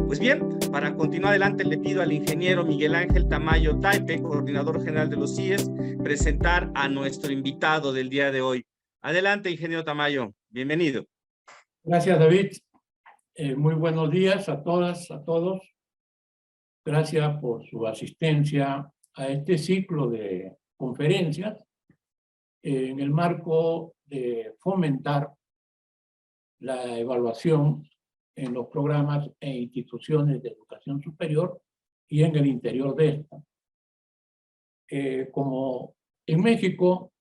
Pues bien, para continuar adelante le pido al ingeniero Miguel Ángel Tamayo Taipe, coordinador general de los CIES, presentar a nuestro invitado del día de hoy. Adelante, ingeniero Tamayo, bienvenido. Gracias, David. Muy buenos días a todas, a todos. Gracias por su asistencia a este ciclo de conferencias en el marco de fomentar la evaluación en los programas e instituciones de educación superior y en el interior de esta. Como en México,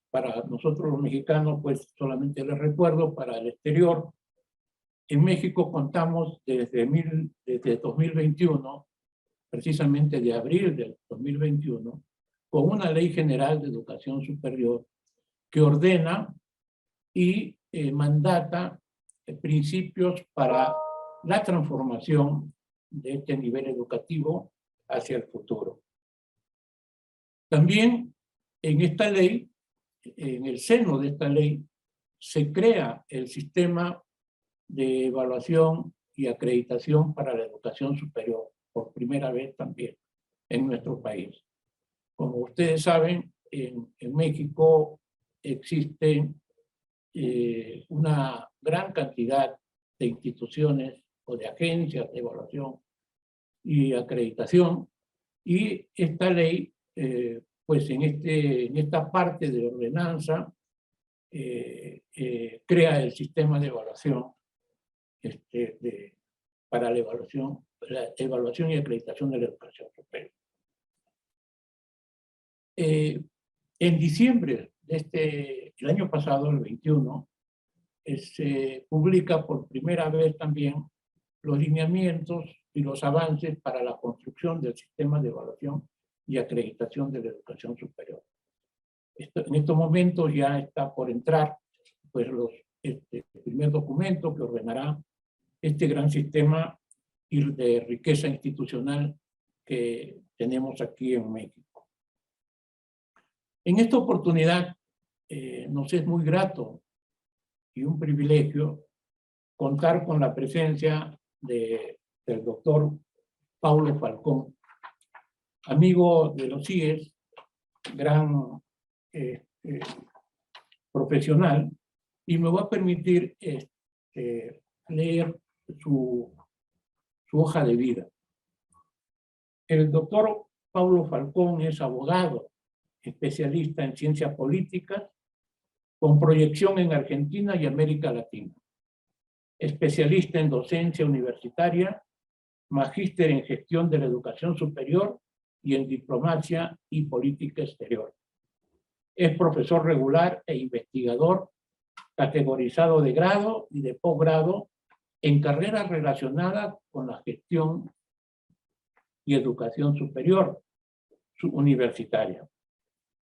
para nosotros los mexicanos, pues solamente les recuerdo, para el exterior, en México contamos desde 2021, precisamente de abril del 2021, con una ley general de educación superior que ordena y mandata principios para la transformación de este nivel educativo hacia el futuro. También en esta ley, en el seno de esta ley, se crea el sistema de evaluación y acreditación para la educación superior, por primera vez también en nuestro país. Como ustedes saben, en México existe una gran cantidad de instituciones o de agencias de evaluación y acreditación, y esta ley, pues en esta parte de ordenanza, crea el sistema de evaluación para la evaluación y acreditación de la educación superior. En diciembre el año pasado, el 21, se publica por primera vez también los lineamientos y los avances para la construcción del sistema de evaluación y acreditación de la educación superior. En estos momentos ya está por entrar pues, el primer documento que ordenará este gran sistema de riqueza institucional que tenemos aquí en México. En esta oportunidad nos es muy grato y un privilegio contar con la presencia del doctor Paulo Falcón, amigo de los CIES, gran profesional, y me va a permitir leer su hoja de vida. El doctor Paulo Falcón es abogado, especialista en ciencias políticas, con proyección en Argentina y América Latina. Especialista en docencia universitaria, magíster en gestión de la educación superior y en diplomacia y política exterior. Es profesor regular e investigador categorizado de grado y de posgrado en carreras relacionadas con la gestión y educación superior universitaria.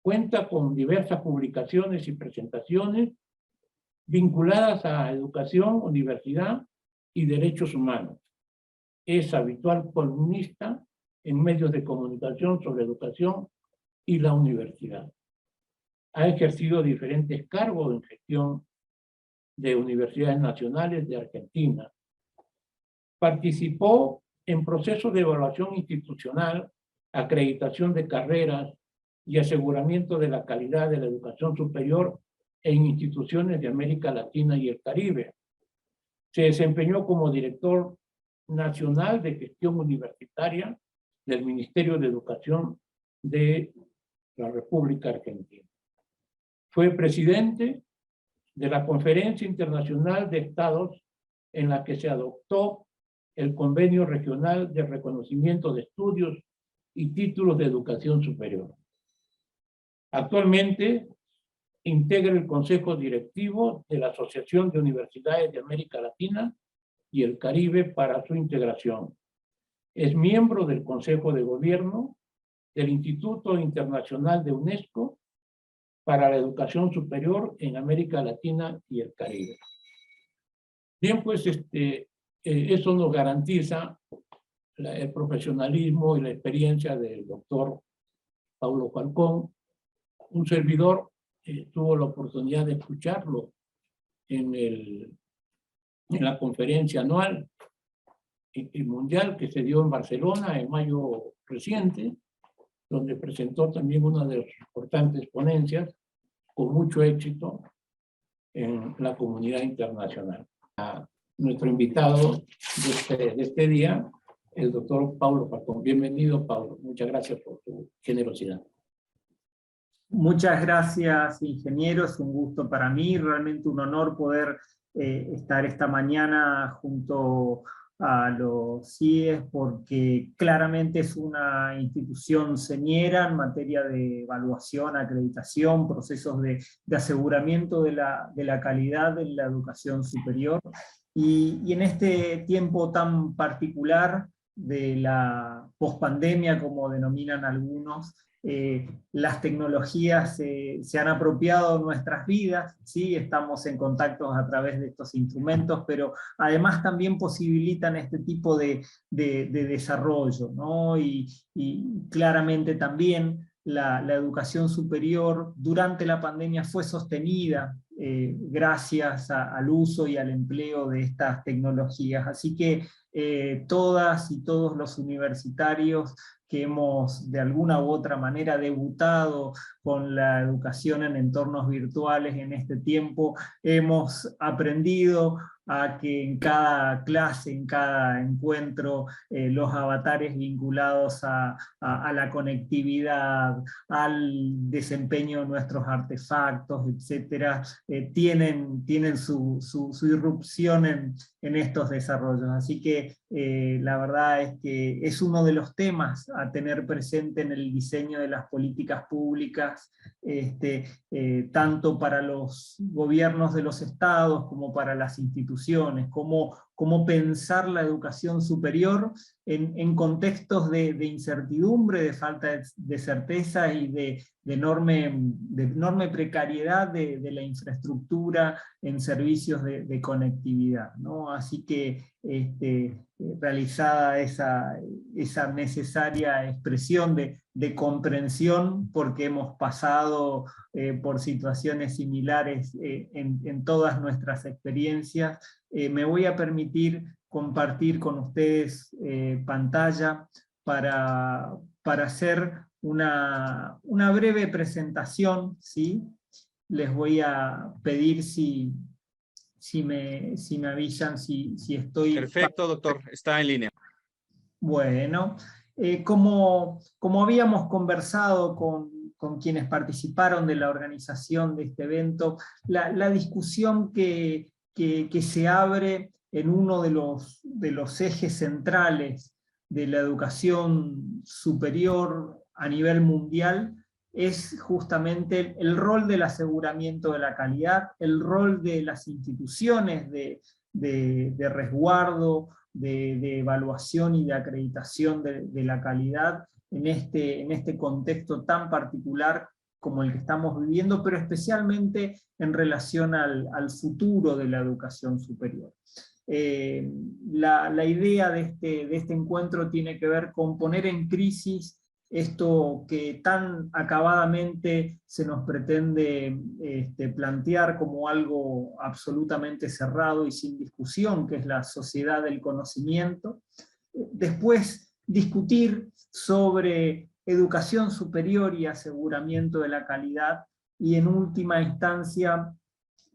Cuenta con diversas publicaciones y presentaciones vinculadas a educación, universidad y derechos humanos. Es habitual columnista en medios de comunicación sobre educación y la universidad. Ha ejercido diferentes cargos en gestión de universidades nacionales de Argentina. Participó en procesos de evaluación institucional, acreditación de carreras y aseguramiento de la calidad de la educación superior en instituciones de América Latina y el Caribe. Se desempeñó como director nacional de gestión universitaria del Ministerio de Educación de la República Argentina. Fue presidente de la Conferencia Internacional de Estados en la que se adoptó el Convenio Regional de Reconocimiento de Estudios y Títulos de Educación Superior. Actualmente integra el Consejo Directivo de la Asociación de Universidades de América Latina y el Caribe para su integración. Es miembro del Consejo de Gobierno del Instituto Internacional de UNESCO para la Educación Superior en América Latina y el Caribe. Bien, pues eso nos garantiza el profesionalismo y la experiencia del doctor Paulo Falcón. Un servidor tuvo la oportunidad de escucharlo en la conferencia anual y mundial que se dio en Barcelona en mayo reciente, donde presentó también una de las importantes ponencias con mucho éxito en la comunidad internacional. Nuestro invitado de este día, el doctor Paulo Falcón. Bienvenido, Paulo. Muchas gracias por tu generosidad. Muchas gracias, ingeniero. Es un gusto para mí, realmente un honor poder estar esta mañana junto a los CIES, porque claramente es una institución señera en materia de evaluación, acreditación, procesos de aseguramiento de la calidad en la educación superior. Y en este tiempo tan particular de la pospandemia, como denominan algunos, las tecnologías se han apropiado de nuestras vidas, ¿sí? Estamos en contacto a través de estos instrumentos, pero además también posibilitan este tipo de desarrollo, ¿no? Y claramente también la educación superior durante la pandemia fue sostenida gracias al uso y al empleo de estas tecnologías. Así que todas y todos los universitarios que hemos de alguna u otra manera debutado con la educación en entornos virtuales en este tiempo, hemos aprendido a que en cada clase, en cada encuentro, los avatares vinculados a la conectividad, al desempeño de nuestros artefactos, etcétera, tienen su irrupción en estos desarrollos. Así que la verdad es que es uno de los temas a tener presente en el diseño de las políticas públicas, tanto para los gobiernos de los estados como para las instituciones, cómo pensar la educación superior en contextos de incertidumbre, de falta de certeza y de enorme precariedad de la infraestructura en servicios de conectividad, ¿no? Así que realizada esa necesaria expresión de comprensión, porque hemos pasado por situaciones similares en todas nuestras experiencias, me voy a permitir compartir con ustedes pantalla para hacer una breve presentación, ¿sí? Les voy a pedir si me avisan si estoy... Perfecto, doctor, está en línea. Bueno, como habíamos conversado con quienes participaron de la organización de este evento, la discusión que se abre en uno de los ejes centrales de la educación superior a nivel mundial es justamente el rol del aseguramiento de la calidad, el rol de las instituciones de resguardo, de evaluación y de acreditación de la calidad en este contexto tan particular como el que estamos viviendo, pero especialmente en relación al futuro de la educación superior. La idea de este encuentro tiene que ver con poner en crisis esto que tan acabadamente se nos pretende plantear como algo absolutamente cerrado y sin discusión, que es la sociedad del conocimiento. Después, discutir sobre educación superior y aseguramiento de la calidad, y en última instancia,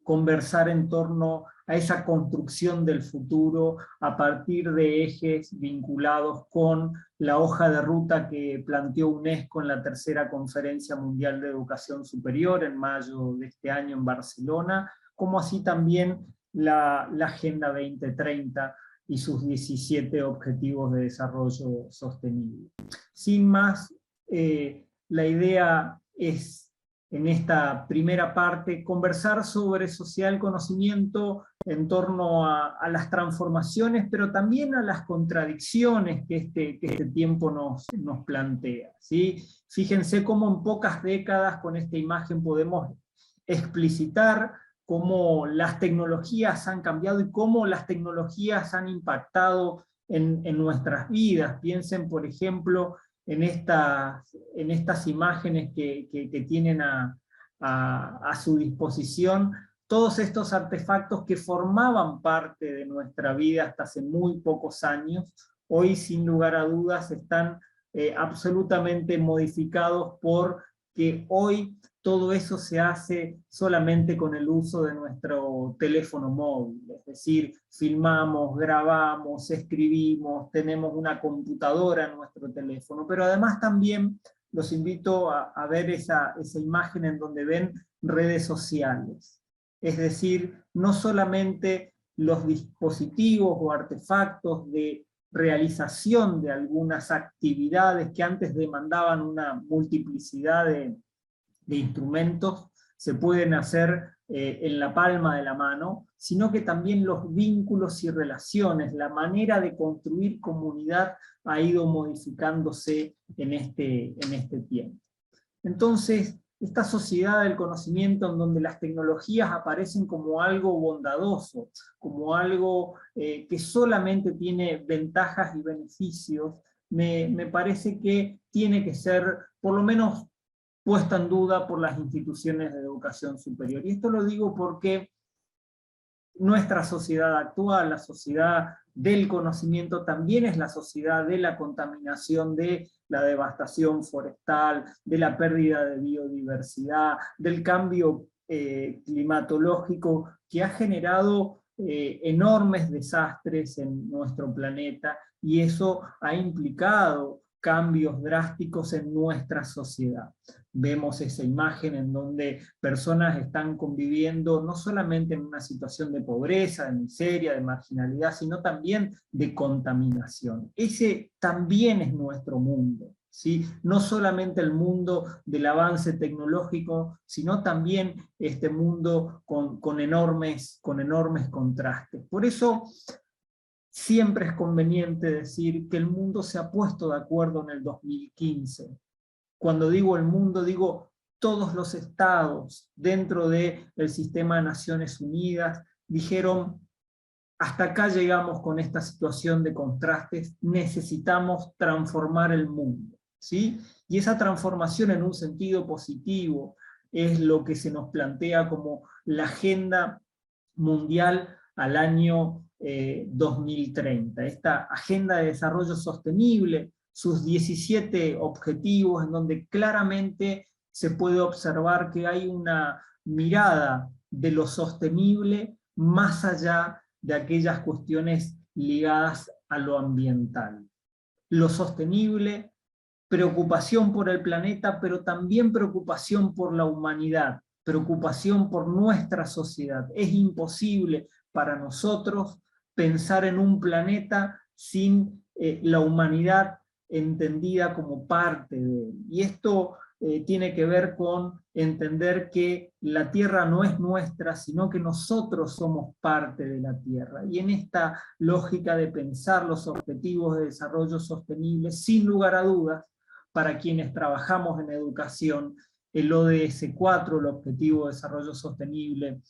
conversar en torno a esa construcción del futuro a partir de ejes vinculados con la hoja de ruta que planteó UNESCO en la tercera Conferencia Mundial de Educación Superior en mayo de este año en Barcelona, como así también la Agenda 2030 y sus 17 Objetivos de Desarrollo Sostenible. Sin más, la idea es, en esta primera parte, conversar sobre sociedad del conocimiento en torno a las transformaciones, pero también a las contradicciones que este tiempo nos plantea, ¿sí? Fíjense cómo en pocas décadas con esta imagen podemos explicitar cómo las tecnologías han cambiado y cómo las tecnologías han impactado en nuestras vidas. Piensen, por ejemplo, en estas imágenes que tienen a su disposición todos estos artefactos que formaban parte de nuestra vida hasta hace muy pocos años, hoy sin lugar a dudas están absolutamente modificados porque hoy todo eso se hace solamente con el uso de nuestro teléfono móvil, es decir, filmamos, grabamos, escribimos, tenemos una computadora en nuestro teléfono, pero además también los invito a ver esa imagen en donde ven redes sociales. Es decir, no solamente los dispositivos o artefactos de realización de algunas actividades que antes demandaban una multiplicidad de instrumentos se pueden hacer en la palma de la mano, sino que también los vínculos y relaciones, la manera de construir comunidad ha ido modificándose en este tiempo. Entonces, esta sociedad del conocimiento en donde las tecnologías aparecen como algo bondadoso, como algo que solamente tiene ventajas y beneficios, me parece que tiene que ser, por lo menos, puesta en duda por las instituciones de educación superior. Y esto lo digo porque nuestra sociedad actual, la sociedad del conocimiento, también es la sociedad de la contaminación, de la devastación forestal, de la pérdida de biodiversidad, del cambio climatológico que ha generado enormes desastres en nuestro planeta, y eso ha implicado cambios drásticos en nuestra sociedad. Vemos esa imagen en donde personas están conviviendo no solamente en una situación de pobreza, de miseria, de marginalidad, sino también de contaminación. Ese también es nuestro mundo, ¿sí? No solamente el mundo del avance tecnológico, sino también este mundo con enormes contrastes. Por eso, siempre es conveniente decir que el mundo se ha puesto de acuerdo en el 2015. Cuando digo el mundo, digo todos los estados dentro del sistema de Naciones Unidas dijeron: hasta acá llegamos con esta situación de contrastes, necesitamos transformar el mundo, ¿sí? Y esa transformación en un sentido positivo es lo que se nos plantea como la agenda mundial al año 2030. Esta agenda de desarrollo sostenible, sus 17 objetivos, en donde claramente se puede observar que hay una mirada de lo sostenible más allá de aquellas cuestiones ligadas a lo ambiental. Lo sostenible, preocupación por el planeta, pero también preocupación por la humanidad, preocupación por nuestra sociedad. Es imposible para nosotros pensar en un planeta sin la humanidad entendida como parte de él. Y esto tiene que ver con entender que la Tierra no es nuestra, sino que nosotros somos parte de la Tierra. Y en esta lógica de pensar los objetivos de desarrollo sostenible, sin lugar a dudas, para quienes trabajamos en educación, el ODS 4, el Objetivo de Desarrollo Sostenible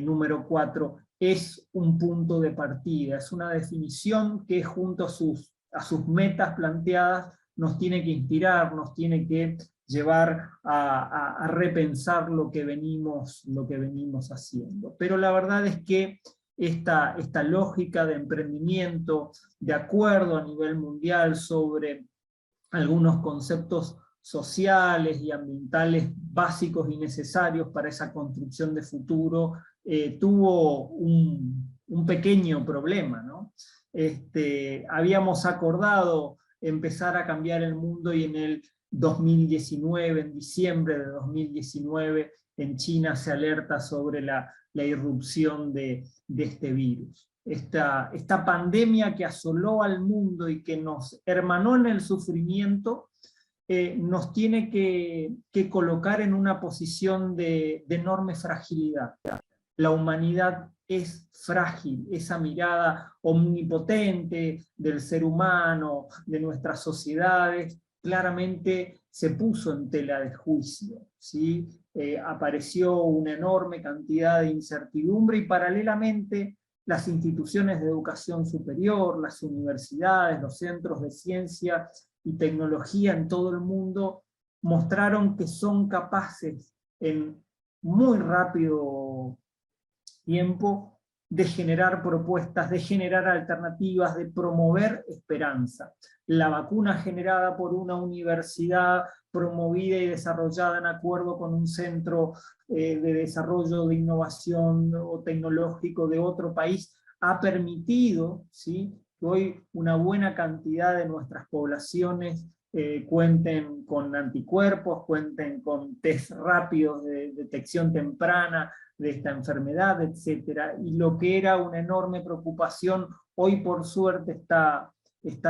número 4, es un punto de partida, es una definición que junto a sus metas planteadas nos tiene que inspirar, nos tiene que llevar a repensar lo que venimos haciendo. Pero la verdad es que esta lógica de emprendimiento, de acuerdo a nivel mundial sobre algunos conceptos sociales y ambientales básicos y necesarios para esa construcción de futuro, tuvo un pequeño problema, ¿no? Habíamos acordado empezar a cambiar el mundo, y en el 2019, en diciembre de 2019, en China se alerta sobre la irrupción de este virus. Esta pandemia que asoló al mundo y que nos hermanó en el sufrimiento, nos tiene que colocar en una posición de enorme fragilidad. La humanidad es frágil, esa mirada omnipotente del ser humano, de nuestras sociedades, claramente se puso en tela de juicio, ¿sí? Apareció una enorme cantidad de incertidumbre, y paralelamente las instituciones de educación superior, las universidades, los centros de ciencia y tecnología en todo el mundo mostraron que son capaces en muy rápido tiempo de generar propuestas, de generar alternativas, de promover esperanza. La vacuna generada por una universidad promovida y desarrollada en acuerdo con un centro de desarrollo de innovación o tecnológico de otro país, ha permitido, ¿sí?, que hoy una buena cantidad de nuestras poblaciones cuenten con anticuerpos, cuenten con test rápidos de detección temprana de esta enfermedad, etc. Y lo que era una enorme preocupación, hoy por suerte está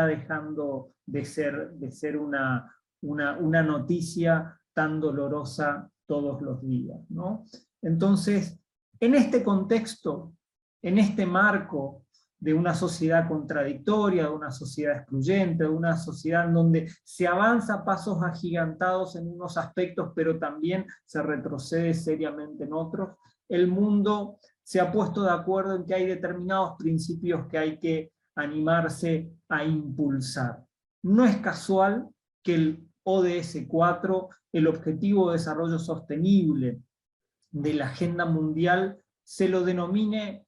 dejando de ser una noticia tan dolorosa todos los días, ¿no? Entonces, en este contexto, en este marco de una sociedad contradictoria, de una sociedad excluyente, de una sociedad en donde se avanza a pasos agigantados en unos aspectos, pero también se retrocede seriamente en otros, el mundo se ha puesto de acuerdo en que hay determinados principios que hay que animarse a impulsar. No es casual que el ODS 4, el Objetivo de Desarrollo Sostenible de la Agenda Mundial, se lo denomine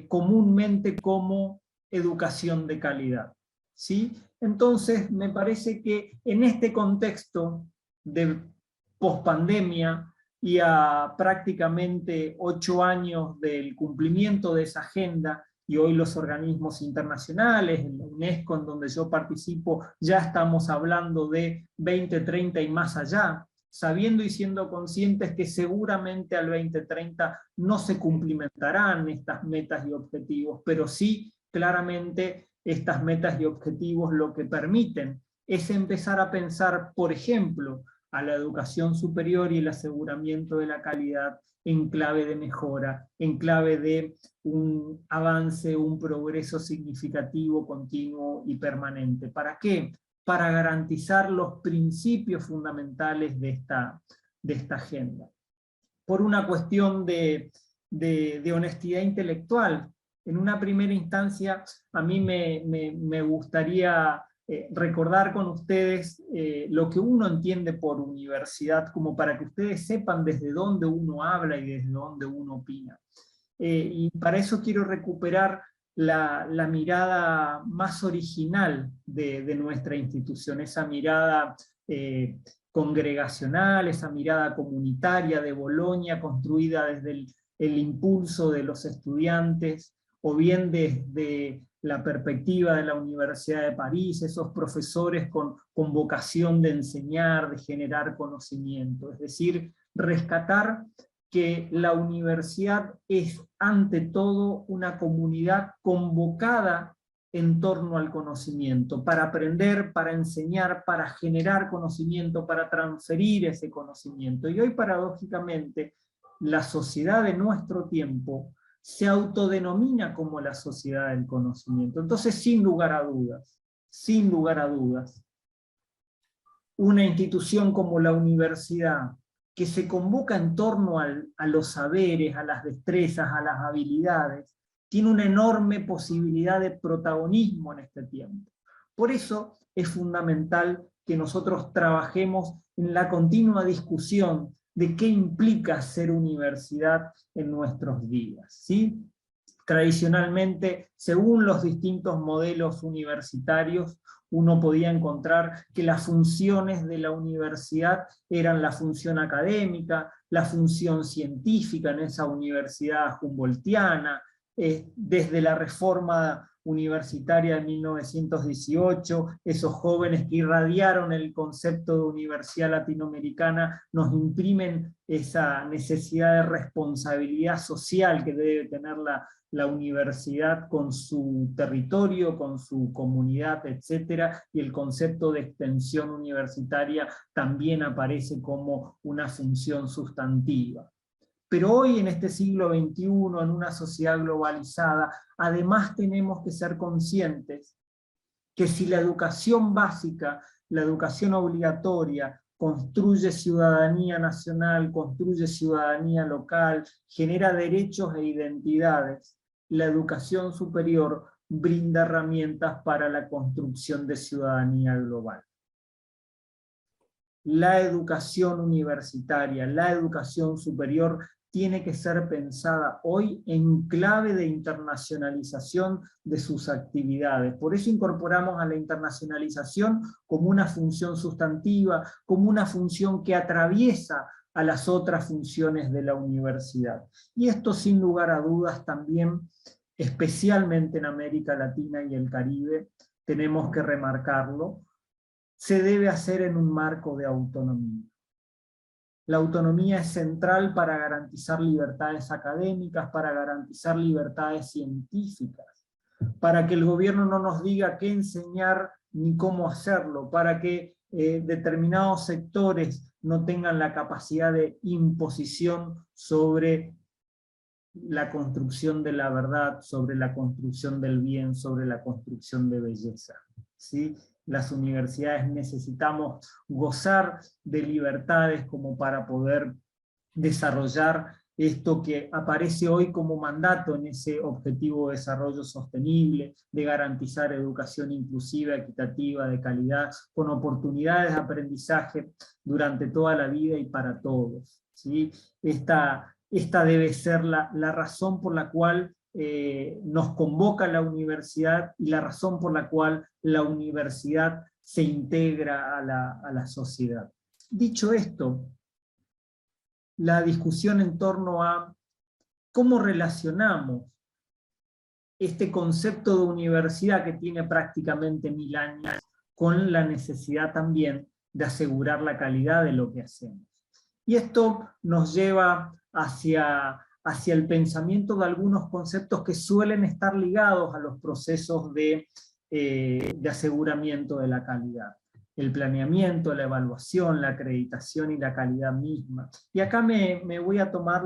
comúnmente como educación de calidad, ¿sí? Entonces me parece que en este contexto de pospandemia y a prácticamente 8 años del cumplimiento de esa agenda, y hoy los organismos internacionales, en la UNESCO, en donde yo participo, ya estamos hablando de 2030 y más allá, sabiendo y siendo conscientes que seguramente al 2030 no se cumplimentarán estas metas y objetivos, pero sí, claramente, estas metas y objetivos lo que permiten es empezar a pensar, por ejemplo, a la educación superior y el aseguramiento de la calidad en clave de mejora, en clave de un avance, un progreso significativo, continuo y permanente. ¿Para qué? Para garantizar los principios fundamentales de esta agenda. Por una cuestión de honestidad intelectual, en una primera instancia a mí me gustaría recordar con ustedes lo que uno entiende por universidad, como para que ustedes sepan desde dónde uno habla y desde dónde uno opina. Y para eso quiero recuperar la mirada más original de nuestra institución, esa mirada congregacional, esa mirada comunitaria de Bolonia, construida desde el impulso de los estudiantes, o bien desde la perspectiva de la Universidad de París, esos profesores con vocación de enseñar, de generar conocimiento, es decir, rescatar que la universidad es ante todo una comunidad convocada en torno al conocimiento, para aprender, para enseñar, para generar conocimiento, para transferir ese conocimiento. Y hoy paradójicamente la sociedad de nuestro tiempo se autodenomina como la sociedad del conocimiento. Entonces, sin lugar a dudas, una institución como la universidad, que se convoca en torno a los saberes, a las destrezas, a las habilidades, tiene una enorme posibilidad de protagonismo en este tiempo. Por eso es fundamental que nosotros trabajemos en la continua discusión de qué implica ser universidad en nuestros días, ¿sí? Tradicionalmente, según los distintos modelos universitarios, uno podía encontrar que las funciones de la universidad eran la función académica, la función científica en esa universidad humboldtiana, desde la reforma universitaria de 1918, esos jóvenes que irradiaron el concepto de universidad latinoamericana nos imprimen esa necesidad de responsabilidad social que debe tener la universidad con su territorio, con su comunidad, etc. Y el concepto de extensión universitaria también aparece como una función sustantiva. Pero hoy, en este siglo XXI, en una sociedad globalizada, además tenemos que ser conscientes que si la educación básica, la educación obligatoria, construye ciudadanía nacional, construye ciudadanía local, genera derechos e identidades, la educación superior brinda herramientas para la construcción de ciudadanía global. La educación universitaria, la educación superior, tiene que ser pensada hoy en clave de internacionalización de sus actividades. Por eso incorporamos a la internacionalización como una función sustantiva, como una función que atraviesa a las otras funciones de la universidad. Y esto sin lugar a dudas también, especialmente en América Latina y el Caribe, tenemos que remarcarlo, se debe hacer en un marco de autonomía. La autonomía es central para garantizar libertades académicas, para garantizar libertades científicas, para que el gobierno no nos diga qué enseñar ni cómo hacerlo, para que determinados sectores no tengan la capacidad de imposición sobre la construcción de la verdad, sobre la construcción del bien, sobre la construcción de belleza. ¿Sí? Las universidades necesitamos gozar de libertades como para poder desarrollar esto que aparece hoy como mandato en ese objetivo de desarrollo sostenible, de garantizar educación inclusiva, equitativa, de calidad, con oportunidades de aprendizaje durante toda la vida y para todos. ¿Sí? Esta debe ser la razón por la cual nos convoca la universidad y la razón por la cual la universidad se integra a la sociedad. Dicho esto, la discusión en torno a cómo relacionamos este concepto de universidad que tiene prácticamente 1000 años con la necesidad también de asegurar la calidad de lo que hacemos. Y esto nos lleva hacia el pensamiento de algunos conceptos que suelen estar ligados a los procesos de aseguramiento de la calidad. El planeamiento, la evaluación, la acreditación y la calidad misma. Y acá me voy a tomar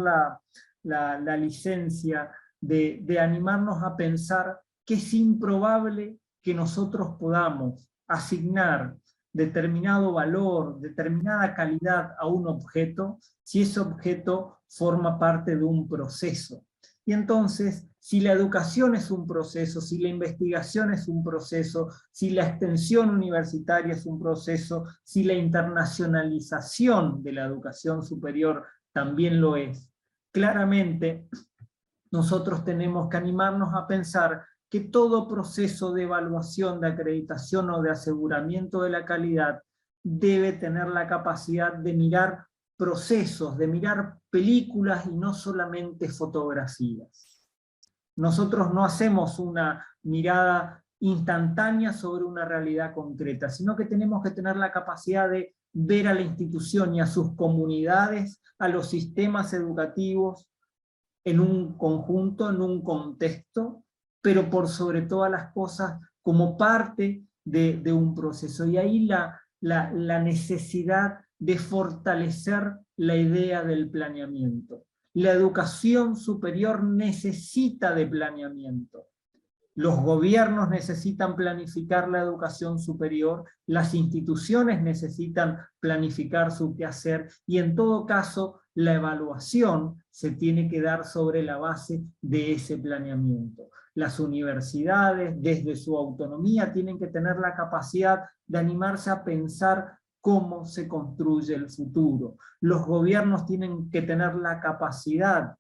la licencia de animarnos a pensar que es improbable que nosotros podamos asignar determinado valor, determinada calidad a un objeto, si ese objeto forma parte de un proceso. Y entonces, si la educación es un proceso, si la investigación es un proceso, si la extensión universitaria es un proceso, si la internacionalización de la educación superior también lo es, claramente nosotros tenemos que animarnos a pensar que todo proceso de evaluación, de acreditación o de aseguramiento de la calidad debe tener la capacidad de mirar procesos, de mirar películas y no solamente fotografías. Nosotros no hacemos una mirada instantánea sobre una realidad concreta, sino que tenemos que tener la capacidad de ver a la institución y a sus comunidades, a los sistemas educativos, en un conjunto, en un contexto, pero por sobre todas las cosas como parte de un proceso. Y ahí la necesidad de fortalecer la idea del planeamiento. La educación superior necesita de planeamiento. Los gobiernos necesitan planificar la educación superior, las instituciones necesitan planificar su quehacer, y en todo caso la evaluación se tiene que dar sobre la base de ese planeamiento. Las universidades, desde su autonomía, tienen que tener la capacidad de animarse a pensar cómo se construye el futuro. Los gobiernos tienen que tener la capacidad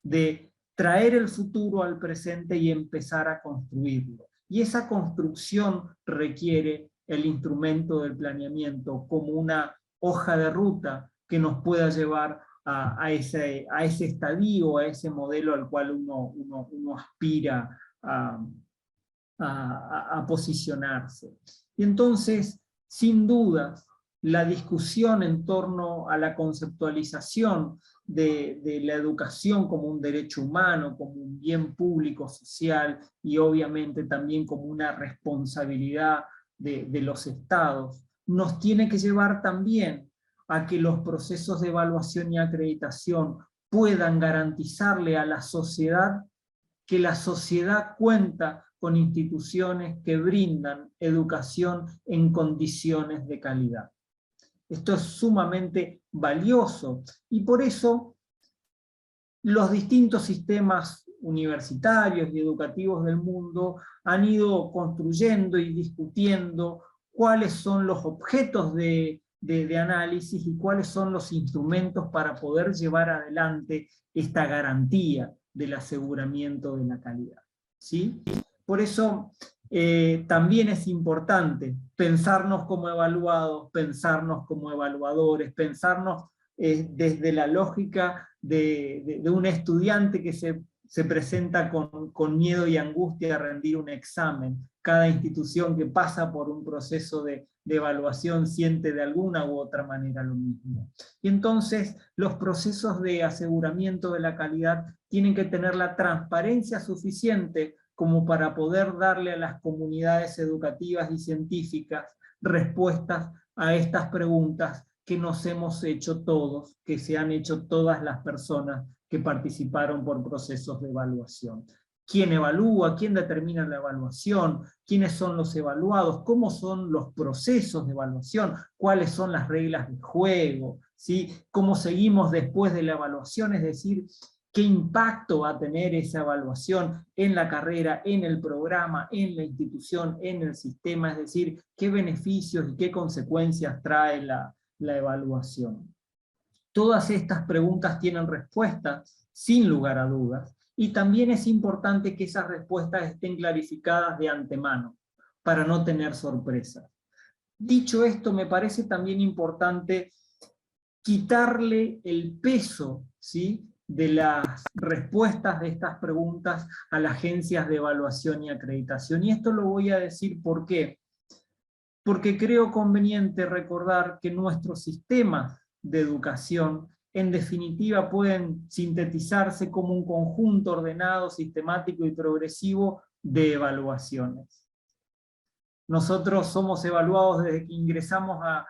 de traer el futuro al presente y empezar a construirlo. Y esa construcción requiere el instrumento del planeamiento como una hoja de ruta que nos pueda llevar a ese estadio, a ese modelo al cual uno aspira a posicionarse. Y entonces, sin dudas, la discusión en torno a la conceptualización de la educación como un derecho humano, como un bien público social, y obviamente también como una responsabilidad de los estados, nos tiene que llevar también a que los procesos de evaluación y acreditación puedan garantizarle a la sociedad que la sociedad cuenta con instituciones que brindan educación en condiciones de calidad. Esto es sumamente valioso, y por eso los distintos sistemas universitarios y educativos del mundo han ido construyendo y discutiendo cuáles son los objetos de de análisis y cuáles son los instrumentos para poder llevar adelante esta garantía del aseguramiento de la calidad, ¿sí? Por eso también es importante pensarnos como evaluados, pensarnos como evaluadores, pensarnos desde la lógica de un estudiante que se presenta con miedo y angustia a rendir un examen. Cada institución que pasa por un proceso de evaluación siente de alguna u otra manera lo mismo. Y entonces los procesos de aseguramiento de la calidad tienen que tener la transparencia suficiente como para poder darle a las comunidades educativas y científicas respuestas a estas preguntas que nos hemos hecho todos, que se han hecho todas las personas que participaron por procesos de evaluación. ¿Quién evalúa? ¿Quién determina la evaluación? ¿Quiénes son los evaluados? ¿Cómo son los procesos de evaluación? ¿Cuáles son las reglas de juego? ¿Sí? ¿Cómo seguimos después de la evaluación? Es decir, ¿qué impacto va a tener esa evaluación en la carrera, en el programa, en la institución, en el sistema? Es decir, ¿qué beneficios y qué consecuencias trae la evaluación? Todas estas preguntas tienen respuestas, sin lugar a dudas, y también es importante que esas respuestas estén clarificadas de antemano, para no tener sorpresas. Dicho esto, me parece también importante quitarle el peso, ¿sí?, de las respuestas de estas preguntas a las agencias de evaluación y acreditación. Y esto lo voy a decir ¿por qué? Porque creo conveniente recordar que nuestros sistemas de educación, en definitiva, pueden sintetizarse como un conjunto ordenado, sistemático y progresivo de evaluaciones. Nosotros somos evaluados desde que ingresamos a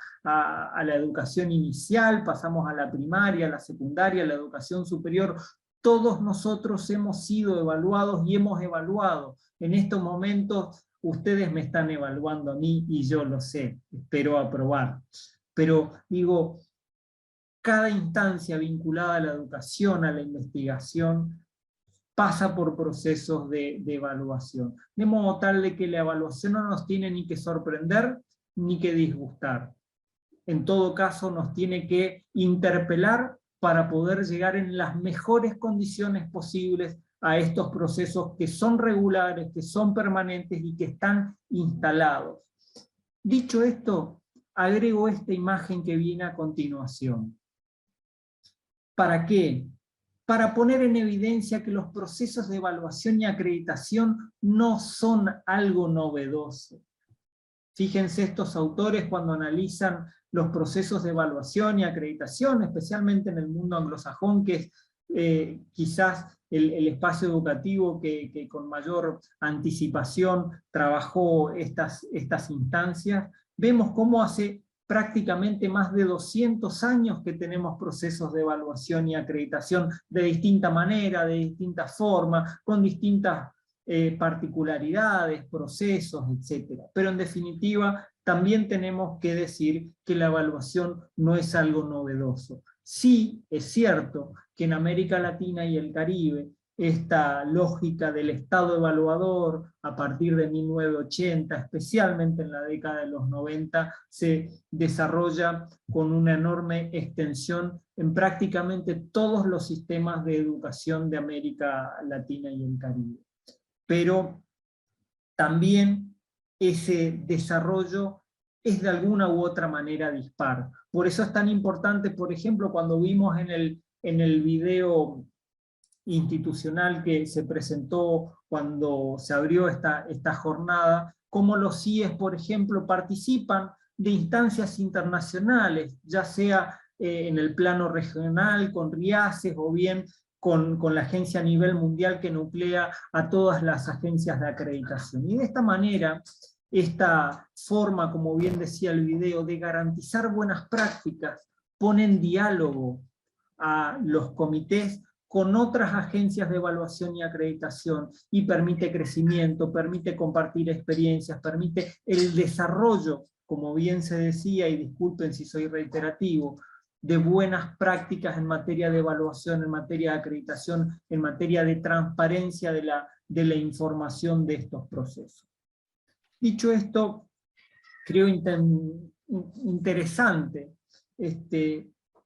la educación inicial, pasamos a la primaria, a la secundaria, a la educación superior. Todos nosotros hemos sido evaluados y hemos evaluado. En estos momentos ustedes me están evaluando a mí y yo lo sé, espero aprobar. Pero digo, cada instancia vinculada a la educación, a la investigación, pasa por procesos de evaluación. De modo tal de que la evaluación no nos tiene ni que sorprender, ni que disgustar. En todo caso, nos tiene que interpelar para poder llegar en las mejores condiciones posibles a estos procesos que son regulares, que son permanentes y que están instalados. Dicho esto, agrego esta imagen que viene a continuación. ¿Para qué? Para poner en evidencia que los procesos de evaluación y acreditación no son algo novedoso. Fíjense estos autores cuando analizan los procesos de evaluación y acreditación, especialmente en el mundo anglosajón, que es quizás el espacio educativo que con mayor anticipación trabajó estas instancias. Vemos cómo hace prácticamente más de 200 años que tenemos procesos de evaluación y acreditación de distinta manera, de distinta forma, con distintas particularidades, procesos, etc. Pero en definitiva, también tenemos que decir que la evaluación no es algo novedoso. Sí, es cierto que en América Latina y el Caribe, esta lógica del Estado evaluador, a partir de 1980, especialmente en la década de los 90, se desarrolla con una enorme extensión en prácticamente todos los sistemas de educación de América Latina y el Caribe. Pero también ese desarrollo es de alguna u otra manera dispar. Por eso es tan importante, por ejemplo, cuando vimos en el video institucional que se presentó cuando se abrió esta jornada, cómo los CIES, por ejemplo, participan de instancias internacionales, ya sea en el plano regional, con RIACES, o bien con la agencia a nivel mundial que nuclea a todas las agencias de acreditación. Y de esta manera, esta forma, como bien decía el video, de garantizar buenas prácticas, pone en diálogo a los comités con otras agencias de evaluación y acreditación, y permite crecimiento, permite compartir experiencias, permite el desarrollo, como bien se decía, y disculpen si soy reiterativo, de buenas prácticas en materia de evaluación, en materia de acreditación, en materia de transparencia de la información de estos procesos. Dicho esto, creo interesante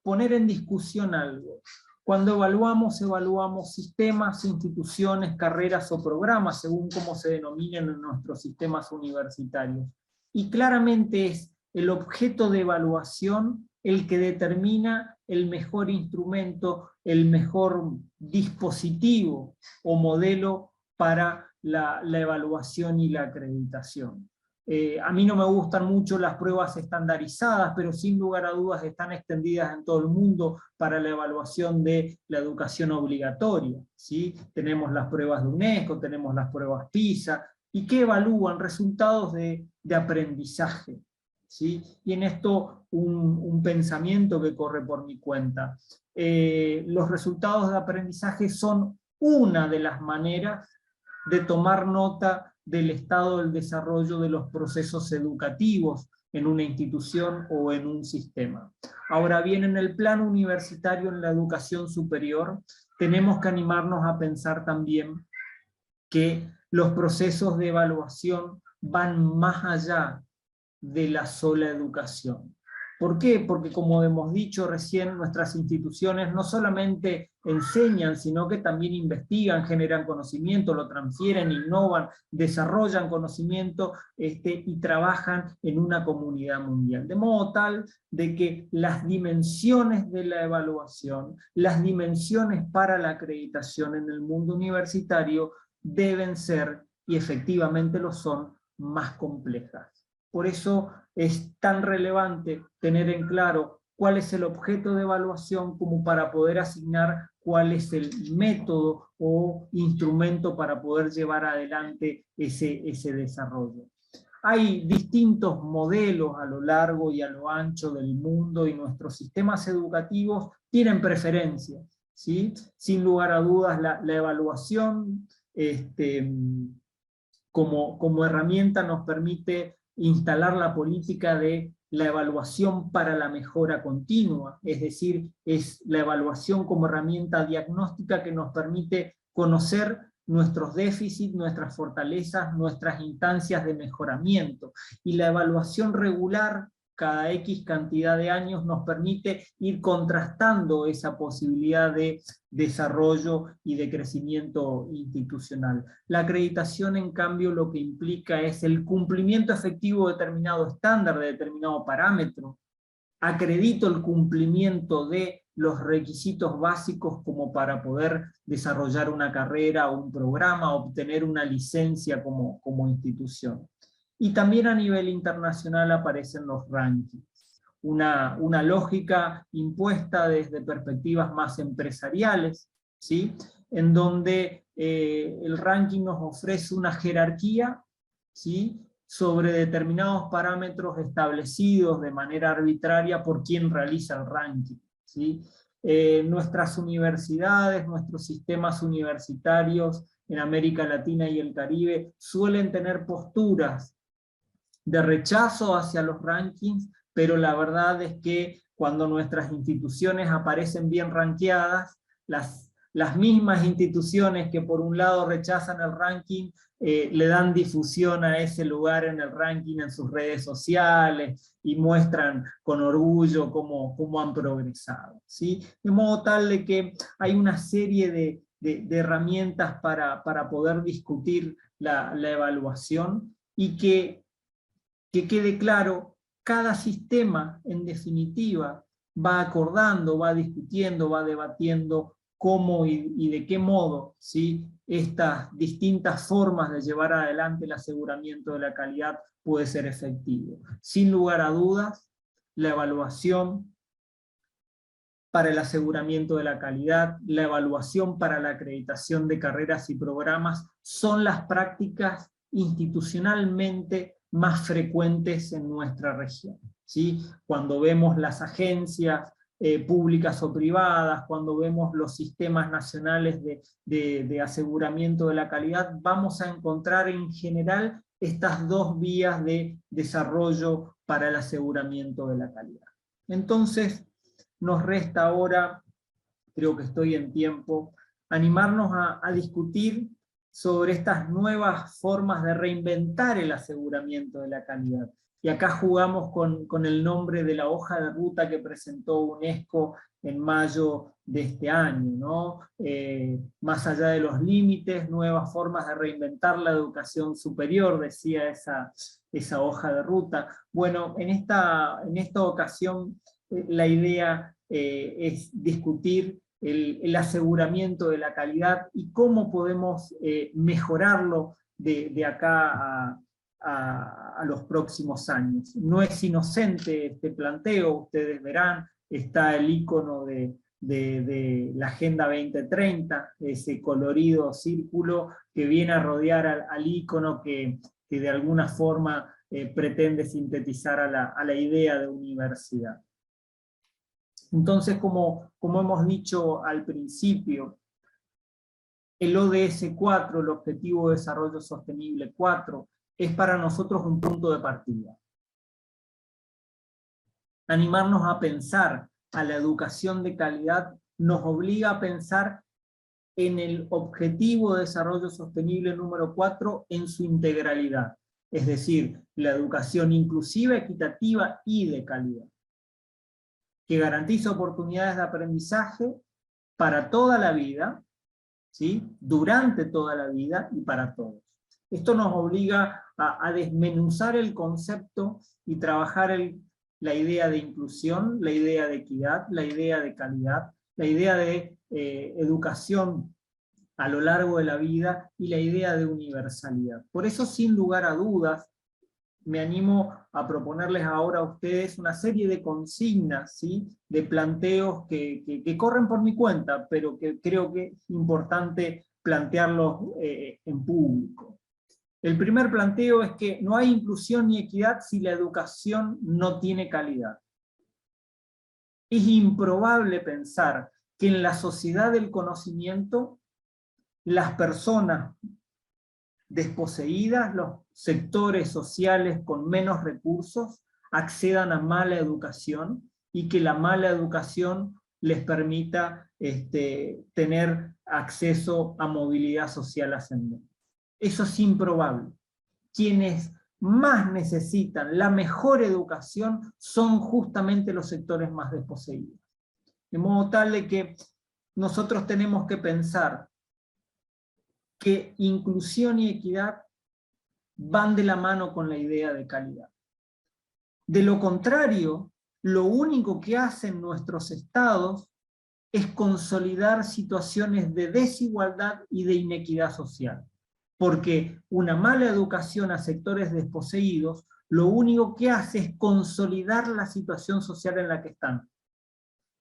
poner en discusión algo. Cuando evaluamos sistemas, instituciones, carreras o programas, según cómo se denominan en nuestros sistemas universitarios. Y claramente es el objeto de evaluación el que determina el mejor instrumento, el mejor dispositivo o modelo para la evaluación y la acreditación. A mí no me gustan mucho las pruebas estandarizadas, pero sin lugar a dudas están extendidas en todo el mundo para la evaluación de la educación obligatoria, ¿sí? Tenemos las pruebas de UNESCO, tenemos las pruebas PISA, y que evalúan resultados de aprendizaje, ¿sí? Y en esto un pensamiento que corre por mi cuenta. Los resultados de aprendizaje son una de las maneras de tomar nota del estado del desarrollo de los procesos educativos en una institución o en un sistema. Ahora bien, en el plano universitario, en la educación superior, tenemos que animarnos a pensar también que los procesos de evaluación van más allá de la sola educación. ¿Por qué? Porque como hemos dicho recién, nuestras instituciones no solamente enseñan, sino que también investigan, generan conocimiento, lo transfieren, innovan, desarrollan conocimiento y trabajan en una comunidad mundial. De modo tal de que las dimensiones de la evaluación, las dimensiones para la acreditación en el mundo universitario deben ser, y efectivamente lo son, más complejas. Por eso es tan relevante tener en claro cuál es el objeto de evaluación como para poder asignar cuál es el método o instrumento para poder llevar adelante ese desarrollo. Hay distintos modelos a lo largo y a lo ancho del mundo y nuestros sistemas educativos tienen preferencias, ¿sí? Sin lugar a dudas la evaluación como herramienta nos permite instalar la política de la evaluación para la mejora continua, es decir, es la evaluación como herramienta diagnóstica que nos permite conocer nuestros déficits, nuestras fortalezas, nuestras instancias de mejoramiento. Y la evaluación regular, cada X cantidad de años, nos permite ir contrastando esa posibilidad de desarrollo y de crecimiento institucional. La acreditación, en cambio, lo que implica es el cumplimiento efectivo de determinado estándar, de determinado parámetro. Acredito el cumplimiento de los requisitos básicos como para poder desarrollar una carrera o un programa, obtener una licencia como institución. Y también a nivel internacional aparecen los rankings. Una lógica impuesta desde perspectivas más empresariales, ¿sí? En donde el ranking nos ofrece una jerarquía, ¿sí? Sobre determinados parámetros establecidos de manera arbitraria por quien realiza el ranking, ¿sí? Nuestras universidades, nuestros sistemas universitarios en América Latina y el Caribe suelen tener posturas de rechazo hacia los rankings, pero la verdad es que cuando nuestras instituciones aparecen bien rankeadas, las mismas instituciones que por un lado rechazan el ranking, le dan difusión a ese lugar en el ranking en sus redes sociales, y muestran con orgullo cómo han progresado, ¿sí? De modo tal de que hay una serie de herramientas para poder discutir la evaluación, y que quede claro, cada sistema, en definitiva, va acordando, va discutiendo, va debatiendo cómo y de qué modo, ¿sí? Estas distintas formas de llevar adelante el aseguramiento de la calidad puede ser efectivo. Sin lugar a dudas, la evaluación para el aseguramiento de la calidad, la evaluación para la acreditación de carreras y programas, son las prácticas institucionalmente más frecuentes en nuestra región, ¿sí? Cuando vemos las agencias públicas o privadas, cuando vemos los sistemas nacionales de aseguramiento de la calidad, vamos a encontrar en general estas dos vías de desarrollo para el aseguramiento de la calidad. Entonces, nos resta ahora, creo que estoy en tiempo, animarnos a discutir sobre estas nuevas formas de reinventar el aseguramiento de la calidad. Y acá jugamos con el nombre de la hoja de ruta que presentó UNESCO en mayo de este año, ¿no? Más allá de los límites, nuevas formas de reinventar la educación superior, decía esa hoja de ruta. Bueno, en esta ocasión la idea es discutir el aseguramiento de la calidad y cómo podemos mejorarlo de acá a los próximos años. No es inocente este planteo, ustedes verán, está el icono de la Agenda 2030, ese colorido círculo que viene a rodear al icono que de alguna forma pretende sintetizar a la idea de universidad. Entonces, como hemos dicho al principio, el ODS 4, el Objetivo de Desarrollo Sostenible 4, es para nosotros un punto de partida. Animarnos a pensar a la educación de calidad nos obliga a pensar en el Objetivo de Desarrollo Sostenible número 4 en su integralidad, es decir, la educación inclusiva, equitativa y de calidad, que garantiza oportunidades de aprendizaje para toda la vida, ¿sí? Durante toda la vida y para todos. Esto nos obliga a desmenuzar el concepto y trabajar la idea de inclusión, la idea de equidad, la idea de calidad, la idea de educación a lo largo de la vida y la idea de universalidad. Por eso, sin lugar a dudas, me animo a proponerles ahora a ustedes una serie de consignas, ¿sí? De planteos que corren por mi cuenta, pero que creo que es importante plantearlos en público. El primer planteo es que no hay inclusión ni equidad si la educación no tiene calidad. Es improbable pensar que en la sociedad del conocimiento las personas desposeídas, los sectores sociales con menos recursos, accedan a mala educación y que la mala educación les permita tener acceso a movilidad social ascendente. Eso es improbable. Quienes más necesitan la mejor educación son justamente los sectores más desposeídos. De modo tal de que nosotros tenemos que pensar que inclusión y equidad van de la mano con la idea de calidad. De lo contrario, lo único que hacen nuestros estados es consolidar situaciones de desigualdad y de inequidad social. Porque una mala educación a sectores desposeídos, lo único que hace es consolidar la situación social en la que están.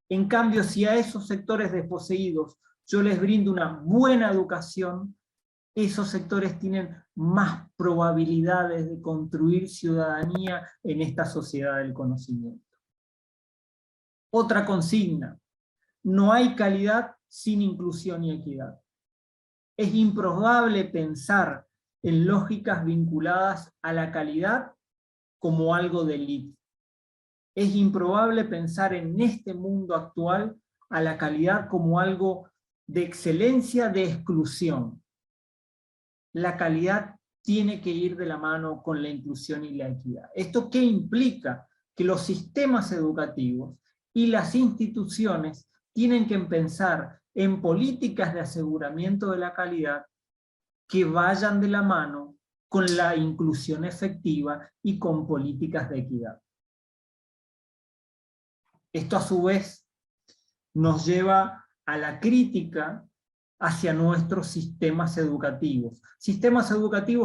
En cambio, si a esos sectores desposeídos yo les brindo una buena educación, esos sectores tienen más probabilidades de construir ciudadanía en esta sociedad del conocimiento. Otra consigna: no hay calidad sin inclusión y equidad. Es improbable pensar en lógicas vinculadas a la calidad como algo de élite. Es improbable pensar en este mundo actual a la calidad como algo de excelencia, de exclusión. La calidad tiene que ir de la mano con la inclusión y la equidad. ¿Esto qué implica? Que los sistemas educativos y las instituciones tienen que pensar en políticas de aseguramiento de la calidad que vayan de la mano con la inclusión efectiva y con políticas de equidad. Esto a su vez nos lleva a la crítica hacia nuestros sistemas educativos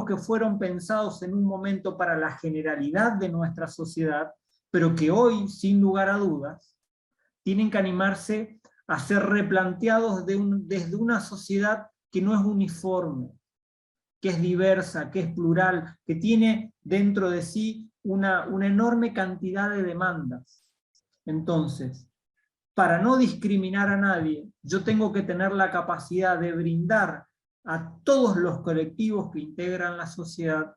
que fueron pensados en un momento para la generalidad de nuestra sociedad, pero que hoy, sin lugar a dudas, tienen que animarse a ser replanteados desde una sociedad que no es uniforme, que es diversa, que es plural, que tiene dentro de sí una enorme cantidad de demandas. Entonces, para no discriminar a nadie, yo tengo que tener la capacidad de brindar a todos los colectivos que integran la sociedad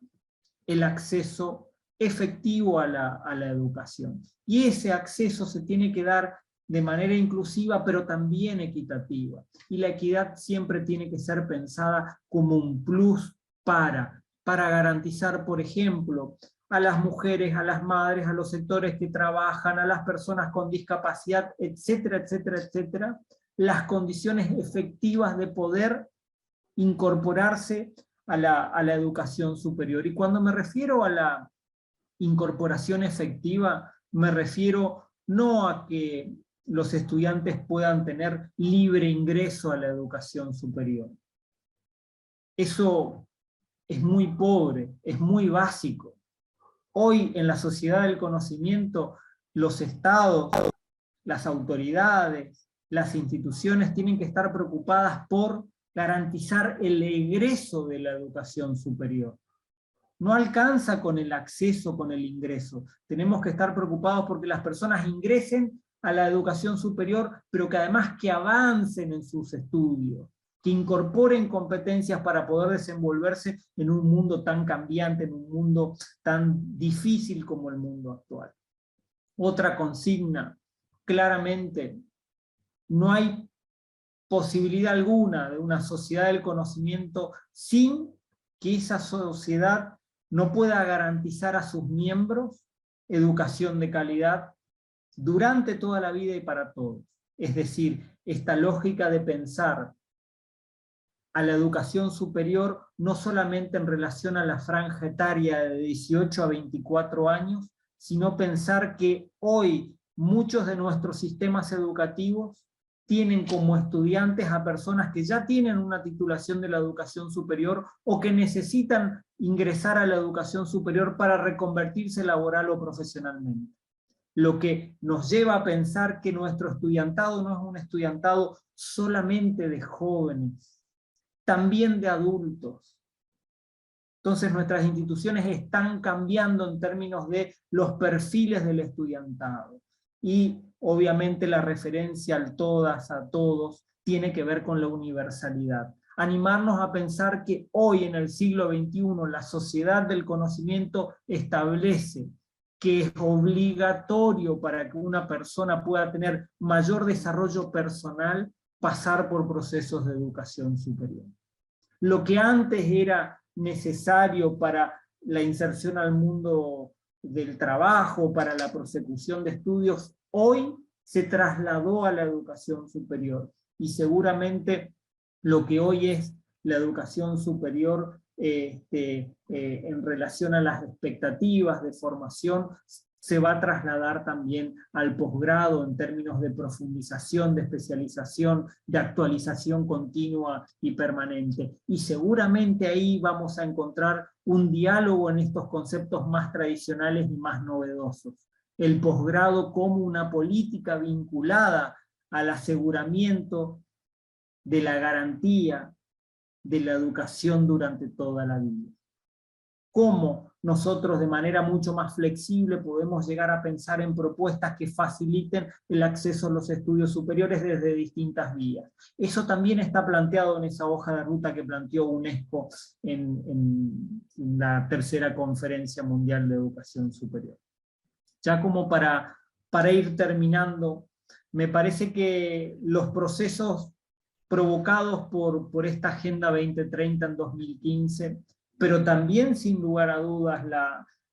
el acceso efectivo a la educación. Y ese acceso se tiene que dar de manera inclusiva, pero también equitativa. Y la equidad siempre tiene que ser pensada como un plus para garantizar, por ejemplo, a las mujeres, a las madres, a los sectores que trabajan, a las personas con discapacidad, etcétera, etcétera, etcétera, las condiciones efectivas de poder incorporarse a la educación superior. Y cuando me refiero a la incorporación efectiva, me refiero no a que los estudiantes puedan tener libre ingreso a la educación superior. Eso es muy pobre, es muy básico. Hoy en la sociedad del conocimiento, los estados, las autoridades, las instituciones tienen que estar preocupadas por garantizar el egreso de la educación superior. No alcanza con el acceso, con el ingreso. Tenemos que estar preocupados porque las personas ingresen a la educación superior, pero que además que avancen en sus estudios, que incorporen competencias para poder desenvolverse en un mundo tan cambiante, en un mundo tan difícil como el mundo actual. Otra consigna, claramente, no hay posibilidad alguna de una sociedad del conocimiento sin que esa sociedad no pueda garantizar a sus miembros educación de calidad durante toda la vida y para todos. Es decir, esta lógica de pensar a la educación superior no solamente en relación a la franja etaria de 18 a 24 años, sino pensar que hoy muchos de nuestros sistemas educativos tienen como estudiantes a personas que ya tienen una titulación de la educación superior o que necesitan ingresar a la educación superior para reconvertirse laboral o profesionalmente. Lo que nos lleva a pensar que nuestro estudiantado no es un estudiantado solamente de jóvenes, también de adultos. Entonces nuestras instituciones están cambiando en términos de los perfiles del estudiantado. Y obviamente la referencia al todas, a todos, tiene que ver con la universalidad. Animarnos a pensar que hoy en el siglo XXI la sociedad del conocimiento establece que es obligatorio para que una persona pueda tener mayor desarrollo personal pasar por procesos de educación superior. Lo que antes era necesario para la inserción al mundo del trabajo, para la prosecución de estudios, hoy se trasladó a la educación superior. Y seguramente lo que hoy es la educación superior en relación a las expectativas de formación, se va a trasladar también al posgrado en términos de profundización, de especialización, de actualización continua y permanente. Y seguramente ahí vamos a encontrar un diálogo en estos conceptos más tradicionales y más novedosos. El posgrado como una política vinculada al aseguramiento de la garantía de la educación durante toda la vida. Cómo nosotros de manera mucho más flexible podemos llegar a pensar en propuestas que faciliten el acceso a los estudios superiores desde distintas vías. Eso también está planteado en esa hoja de ruta que planteó UNESCO en la tercera Conferencia Mundial de Educación Superior. Ya como para ir terminando, me parece que los procesos provocados por esta Agenda 2030 en 2015, pero también sin lugar a dudas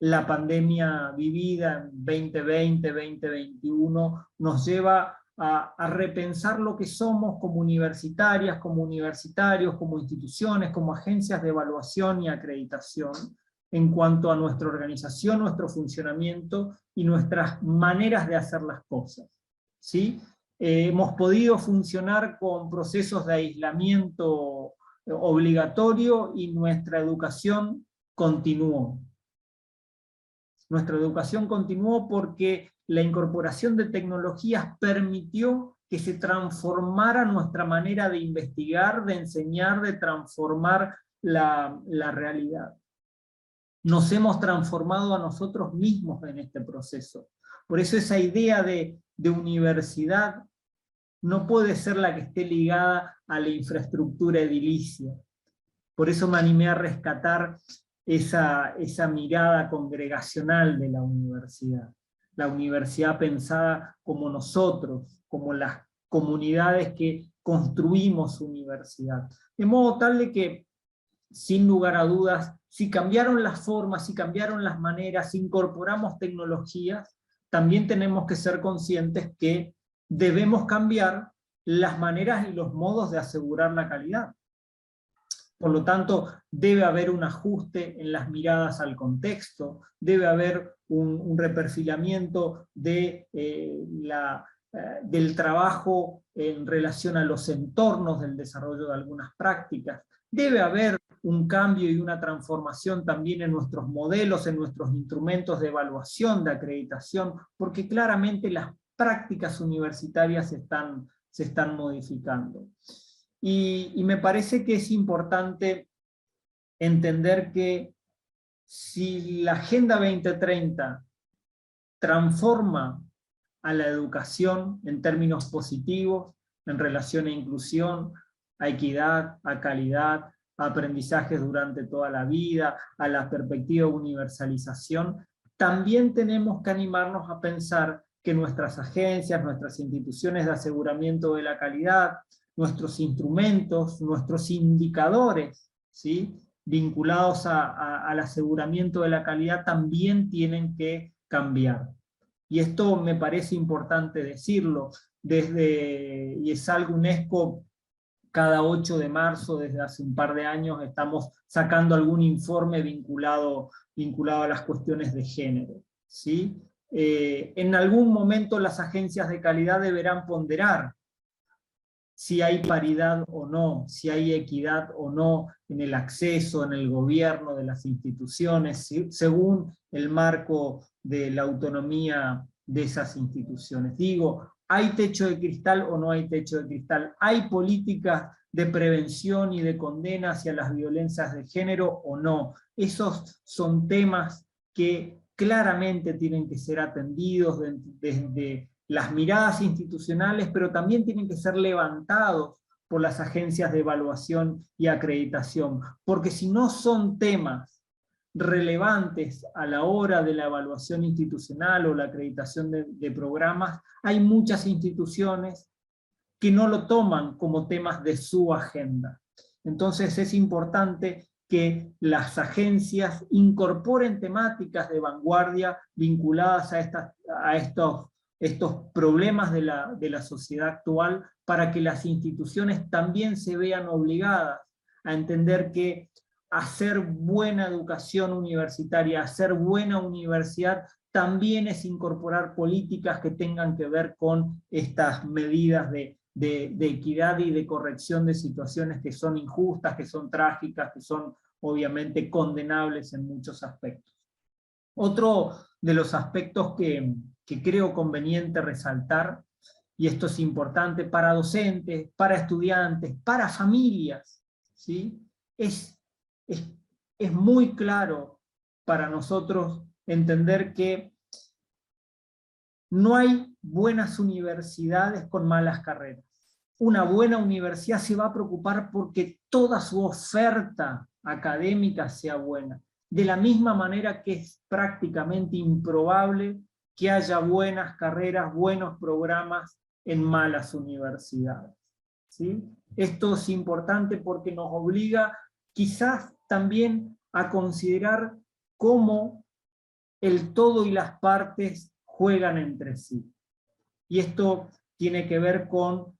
la pandemia vivida en 2020, 2021, nos lleva a repensar lo que somos como universitarias, como universitarios, como instituciones, como agencias de evaluación y acreditación, en cuanto a nuestra organización, nuestro funcionamiento y nuestras maneras de hacer las cosas, ¿sí? Hemos podido funcionar con procesos de aislamiento obligatorio y nuestra educación continuó. Nuestra educación continuó porque la incorporación de tecnologías permitió que se transformara nuestra manera de investigar, de enseñar, de transformar la realidad. Nos hemos transformado a nosotros mismos en este proceso. Por eso esa idea de universidad no puede ser la que esté ligada a la infraestructura edilicia. Por eso me animé a rescatar esa mirada congregacional de la universidad. La universidad pensada como nosotros, como las comunidades que construimos universidad. De modo tal de que, sin lugar a dudas, si cambiaron las formas, si cambiaron las maneras, si incorporamos tecnologías, también tenemos que ser conscientes que debemos cambiar las maneras y los modos de asegurar la calidad. Por lo tanto, debe haber un ajuste en las miradas al contexto, debe haber un reperfilamiento de, del trabajo en relación a los entornos del desarrollo de algunas prácticas, debe haber un cambio y una transformación también en nuestros modelos, en nuestros instrumentos de evaluación, de acreditación, porque claramente las prácticas universitarias se están modificando. Y me parece que es importante entender que si la Agenda 2030 transforma a la educación en términos positivos, en relación a inclusión, a equidad, a calidad, a aprendizajes durante toda la vida, a la perspectiva de universalización, también tenemos que animarnos a pensar que nuestras agencias, nuestras instituciones de aseguramiento de la calidad, nuestros instrumentos, nuestros indicadores, ¿sí?, vinculados al aseguramiento de la calidad también tienen que cambiar. Y esto me parece importante decirlo, y es algo UNESCO, cada 8 de marzo, desde hace un par de años, estamos sacando algún informe vinculado a las cuestiones de género, ¿sí? En algún momento las agencias de calidad deberán ponderar si hay paridad o no, si hay equidad o no en el acceso, en el gobierno de las instituciones, ¿sí?, según el marco de la autonomía de esas instituciones. Digo, ¿hay techo de cristal o no hay techo de cristal? ¿Hay políticas de prevención y de condena hacia las violencias de género o no? Esos son temas que claramente tienen que ser atendidos desde las miradas institucionales, pero también tienen que ser levantados por las agencias de evaluación y acreditación, porque si no son temas relevantes a la hora de la evaluación institucional o la acreditación de programas, hay muchas instituciones que no lo toman como temas de su agenda. Entonces es importante que las agencias incorporen temáticas de vanguardia vinculadas a estos problemas de la sociedad actual, para que las instituciones también se vean obligadas a entender que hacer buena educación universitaria, hacer buena universidad, también es incorporar políticas que tengan que ver con estas medidas de equidad y de corrección de situaciones que son injustas, que son trágicas, que son obviamente condenables en muchos aspectos. Otro de los aspectos que creo conveniente resaltar, y esto es importante para docentes, para estudiantes, para familias, ¿sí?, es muy claro para nosotros entender que no hay buenas universidades con malas carreras. Una buena universidad se va a preocupar porque toda su oferta académica sea buena. De la misma manera que es prácticamente improbable que haya buenas carreras, buenos programas en malas universidades, ¿sí? Esto es importante porque nos obliga quizás también a considerar cómo el todo y las partes juegan entre sí. Y esto tiene que ver con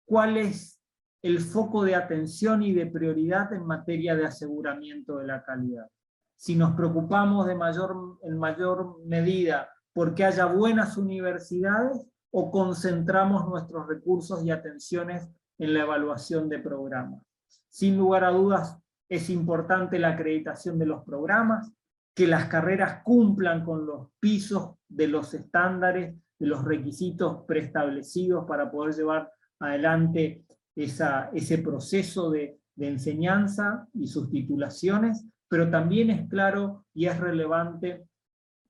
cuál es el foco de atención y de prioridad en materia de aseguramiento de la calidad. Si nos preocupamos en mayor medida porque haya buenas universidades, o concentramos nuestros recursos y atenciones en la evaluación de programas. Sin lugar a dudas, es importante la acreditación de los programas, que las carreras cumplan con los pisos de los estándares, de los requisitos preestablecidos para poder llevar adelante ese proceso de enseñanza y sus titulaciones, pero también es claro y es relevante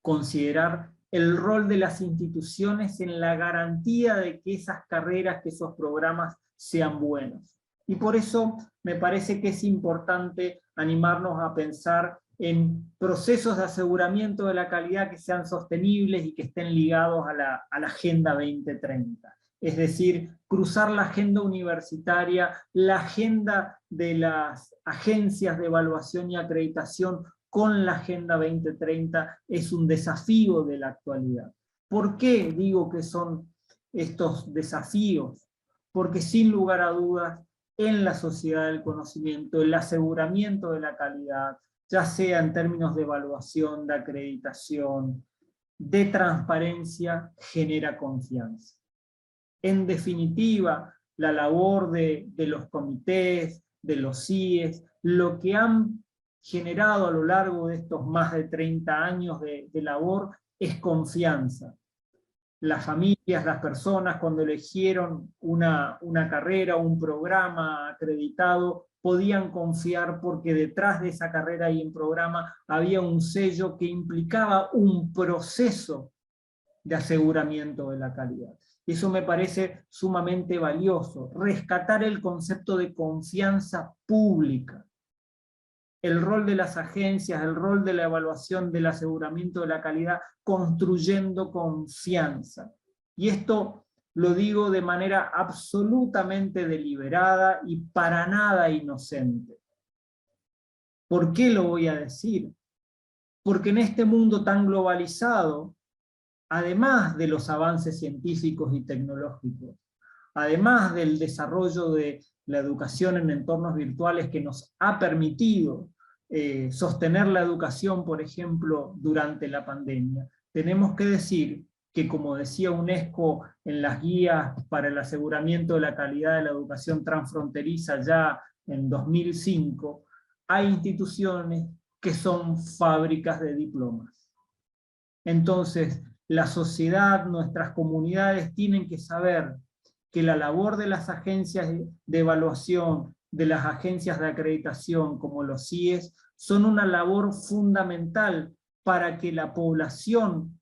considerar el rol de las instituciones en la garantía de que esas carreras, que esos programas sean buenos. Y por eso me parece que es importante animarnos a pensar en procesos de aseguramiento de la calidad que sean sostenibles y que estén ligados a la Agenda 2030. es decir, cruzar la agenda universitaria, la agenda de las agencias de evaluación y acreditación con la Agenda 2030 es un desafío de la actualidad. ¿Por qué digo que son estos desafíos? Porque sin lugar a dudas, en la sociedad del conocimiento, el aseguramiento de la calidad, ya sea en términos de evaluación, de acreditación, de transparencia, genera confianza. En definitiva, la labor de los comités, de los CIES, lo que han generado a lo largo de estos más de 30 años de labor es confianza. Las familias, las personas, cuando eligieron una carrera, un programa acreditado, podían confiar porque detrás de esa carrera y un programa había un sello que implicaba un proceso de aseguramiento de la calidad. Eso me parece sumamente valioso, rescatar el concepto de confianza pública. El rol de las agencias, el rol de la evaluación del aseguramiento de la calidad, construyendo confianza. Y esto lo digo de manera absolutamente deliberada y para nada inocente. ¿Por qué lo voy a decir? Porque en este mundo tan globalizado, además de los avances científicos y tecnológicos, además del desarrollo de la educación en entornos virtuales que nos ha permitido sostener la educación, por ejemplo, durante la pandemia, tenemos que decir que, como decía UNESCO en las guías para el aseguramiento de la calidad de la educación transfronteriza ya en 2005, hay instituciones que son fábricas de diplomas. Entonces, la sociedad, nuestras comunidades tienen que saber que la labor de las agencias de evaluación, de las agencias de acreditación como los CIES, son una labor fundamental para que la población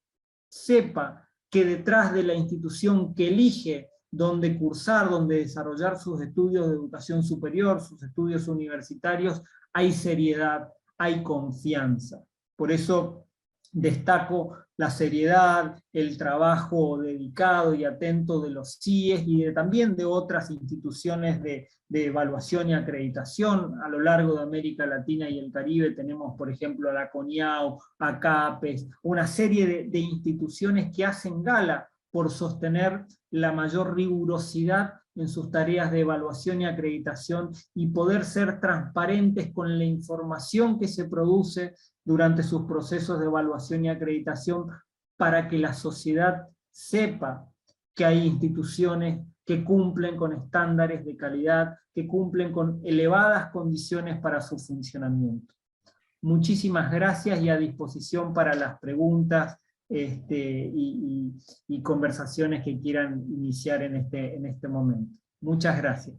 sepa que detrás de la institución que elige dónde cursar, dónde desarrollar sus estudios de educación superior, sus estudios universitarios, hay seriedad, hay confianza. Por eso destaco la seriedad, el trabajo dedicado y atento de los CIES y también de otras instituciones de evaluación y acreditación. A lo largo de América Latina y el Caribe tenemos, por ejemplo, a la CONIAU, a CAPES, una serie de instituciones que hacen gala por sostener la mayor rigurosidad en sus tareas de evaluación y acreditación y poder ser transparentes con la información que se produce durante sus procesos de evaluación y acreditación para que la sociedad sepa que hay instituciones que cumplen con estándares de calidad, que cumplen con elevadas condiciones para su funcionamiento. Muchísimas gracias y a disposición para las preguntas y conversaciones que quieran iniciar en este momento. Muchas gracias.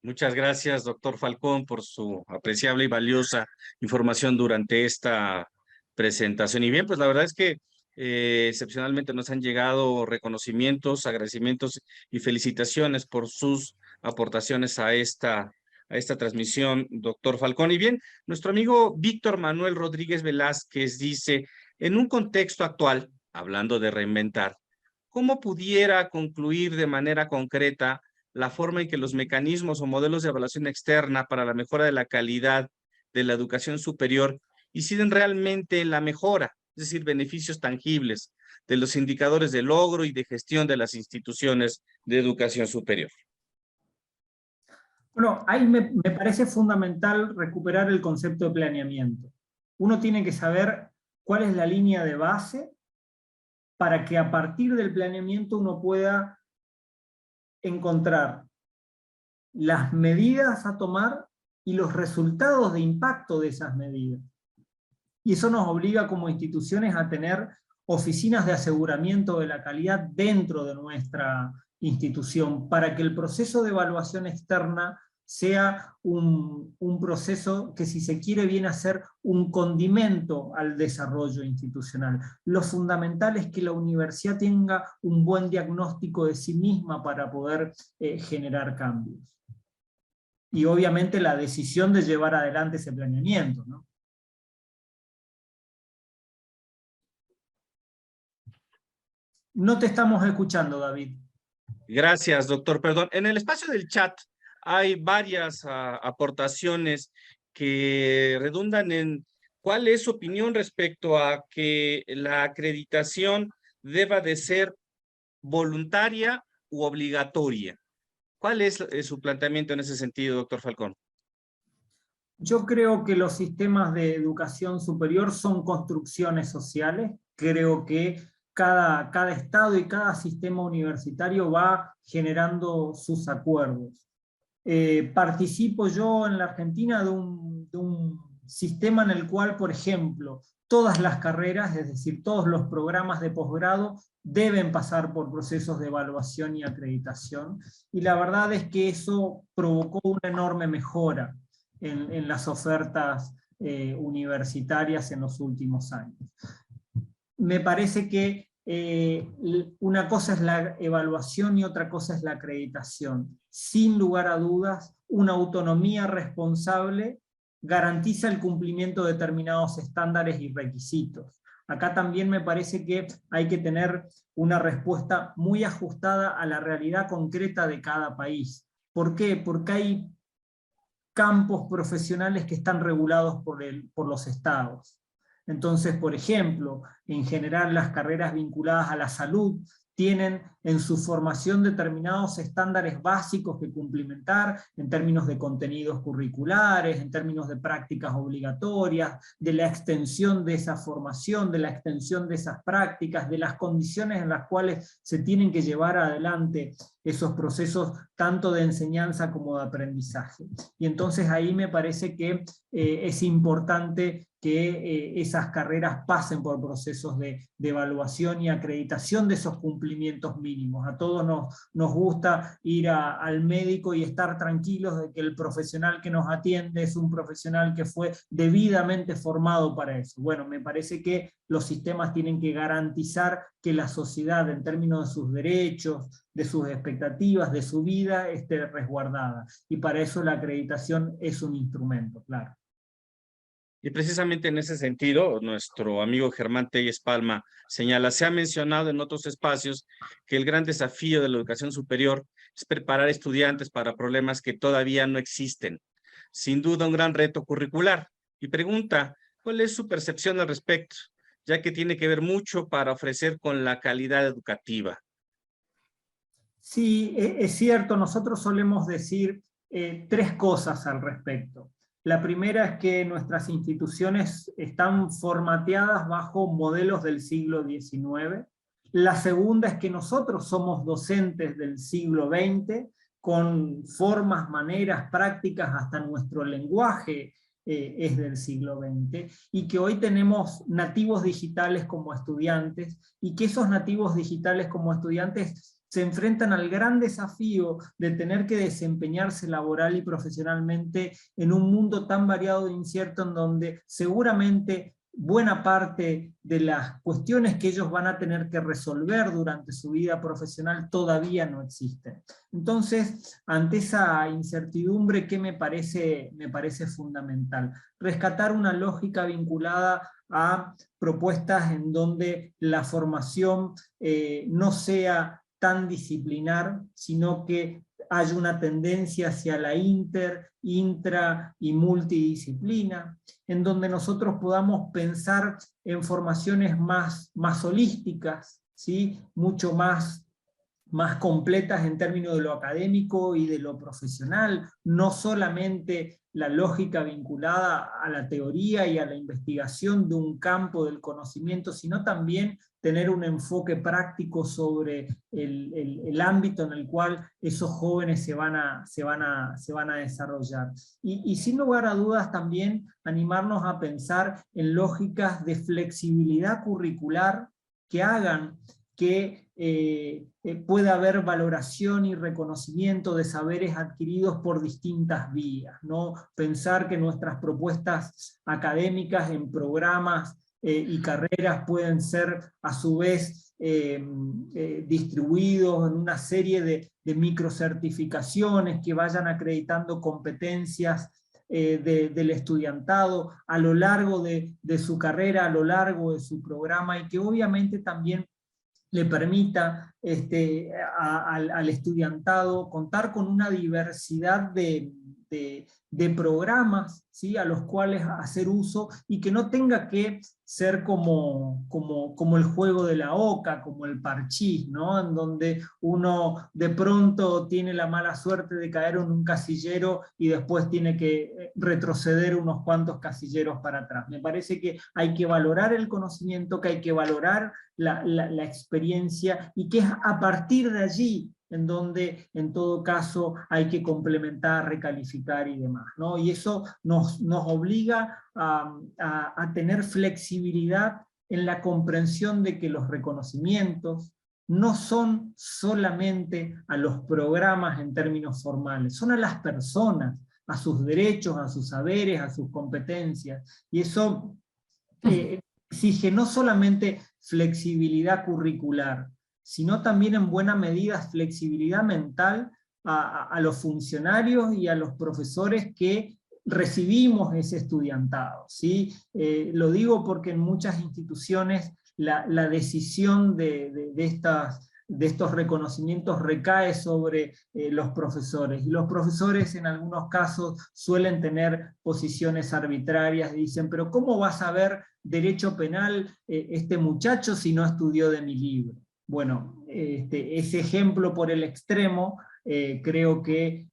Muchas gracias, doctor Falcón, por su apreciable y valiosa información durante esta presentación. Y bien, pues la verdad es que excepcionalmente nos han llegado reconocimientos, agradecimientos y felicitaciones por sus aportaciones a esta transmisión, doctor Falcón. Y bien, nuestro amigo Víctor Manuel Rodríguez Velázquez dice, en un contexto actual, hablando de reinventar, ¿cómo pudiera concluir de manera concreta la forma en que los mecanismos o modelos de evaluación externa para la mejora de la calidad de la educación superior inciden realmente en la mejora, es decir, beneficios tangibles de los indicadores de logro y de gestión de las instituciones de educación superior? Bueno, ahí me parece fundamental recuperar el concepto de planeamiento. Uno tiene que saber cuál es la línea de base para que a partir del planeamiento uno pueda encontrar las medidas a tomar y los resultados de impacto de esas medidas. Y eso nos obliga como instituciones a tener oficinas de aseguramiento de la calidad dentro de nuestra institución, para que el proceso de evaluación externa sea un proceso que, si se quiere, viene a ser un condimento al desarrollo institucional. Lo fundamental es que la universidad tenga un buen diagnóstico de sí misma para poder generar cambios. Y obviamente la decisión de llevar adelante ese planeamiento, ¿no? No te estamos escuchando, David. Gracias, doctor. Perdón, en el espacio del chat hay varias aportaciones que redundan en cuál es su opinión respecto a que la acreditación deba de ser voluntaria u obligatoria. ¿Cuál es su planteamiento en ese sentido, doctor Falcón? Yo creo que los sistemas de educación superior son construcciones sociales. Creo que cada estado y cada sistema universitario va generando sus acuerdos. Participo yo en la Argentina de un sistema en el cual, por ejemplo, todas las carreras, es decir, todos los programas de posgrado, deben pasar por procesos de evaluación y acreditación, y la verdad es que eso provocó una enorme mejora en las ofertas universitarias en los últimos años. Me parece que una cosa es la evaluación y otra cosa es la acreditación. Sin lugar a dudas, una autonomía responsable garantiza el cumplimiento de determinados estándares y requisitos. Acá también me parece que hay que tener una respuesta muy ajustada a la realidad concreta de cada país. ¿Por qué? Porque hay campos profesionales que están regulados por los estados. Entonces, por ejemplo, en general las carreras vinculadas a la salud tienen en su formación determinados estándares básicos que cumplimentar en términos de contenidos curriculares, en términos de prácticas obligatorias, de la extensión de esa formación, de la extensión de esas prácticas, de las condiciones en las cuales se tienen que llevar adelante esos procesos tanto de enseñanza como de aprendizaje. Y entonces ahí me parece que es importante que esas carreras pasen por procesos de evaluación y acreditación de esos cumplimientos mínimos. A todos nos gusta ir al médico y estar tranquilos de que el profesional que nos atiende es un profesional que fue debidamente formado para eso. Bueno, me parece que los sistemas tienen que garantizar que la sociedad, en términos de sus derechos, de sus expectativas, de su vida, esté resguardada. Y para eso la acreditación es un instrumento, claro. Y precisamente en ese sentido, nuestro amigo Germán Telles Palma señala, se ha mencionado en otros espacios que el gran desafío de la educación superior es preparar estudiantes para problemas que todavía no existen. Sin duda un gran reto curricular. Y pregunta, ¿cuál es su percepción al respecto? Ya que tiene que ver mucho para ofrecer con la calidad educativa. Sí, es cierto, nosotros solemos decir tres cosas al respecto. La primera es que nuestras instituciones están formateadas bajo modelos del siglo XIX. La segunda es que nosotros somos docentes del siglo XX, con formas, maneras, prácticas, hasta nuestro lenguaje es del siglo XX, y que hoy tenemos nativos digitales como estudiantes, y que esos nativos digitales como estudiantes se enfrentan al gran desafío de tener que desempeñarse laboral y profesionalmente en un mundo tan variado e incierto, en donde seguramente buena parte de las cuestiones que ellos van a tener que resolver durante su vida profesional todavía no existen. Entonces, ante esa incertidumbre, ¿qué me parece fundamental? Rescatar una lógica vinculada a propuestas en donde la formación no sea tan disciplinar, sino que haya una tendencia hacia la intra y multidisciplina, en donde nosotros podamos pensar en formaciones más holísticas, ¿sí? Mucho más completas en términos de lo académico y de lo profesional, no solamente la lógica vinculada a la teoría y a la investigación de un campo del conocimiento, sino también tener un enfoque práctico sobre el ámbito en el cual esos jóvenes se van a desarrollar. Y sin lugar a dudas también animarnos a pensar en lógicas de flexibilidad curricular que hagan que pueda haber valoración y reconocimiento de saberes adquiridos por distintas vías, ¿no? Pensar que nuestras propuestas académicas en programas y carreras pueden ser a su vez distribuidos en una serie de microcertificaciones que vayan acreditando competencias del estudiantado a lo largo de su carrera, a lo largo de su programa, y que obviamente también le permita al estudiantado contar con una diversidad de programas, ¿sí?, a los cuales hacer uso, y que no tenga que ser como el juego de la oca, como el parchís, ¿no?, en donde uno de pronto tiene la mala suerte de caer en un casillero y después tiene que retroceder unos cuantos casilleros para atrás. Me parece que hay que valorar el conocimiento, que hay que valorar la experiencia, y que es a partir de allí en donde en todo caso hay que complementar, recalificar y demás, ¿no? Y eso nos obliga a tener flexibilidad en la comprensión de que los reconocimientos no son solamente a los programas en términos formales, son a las personas, a sus derechos, a sus saberes, a sus competencias, y eso exige no solamente flexibilidad curricular, sino también en buena medida flexibilidad mental a los funcionarios y a los profesores que recibimos ese estudiantado, ¿sí? Lo digo porque en muchas instituciones la decisión de estos reconocimientos recae sobre los profesores, y los profesores en algunos casos suelen tener posiciones arbitrarias, y dicen, pero ¿cómo va a saber derecho penal este muchacho si no estudió de mi libro? Bueno, ese ejemplo por el extremo creo que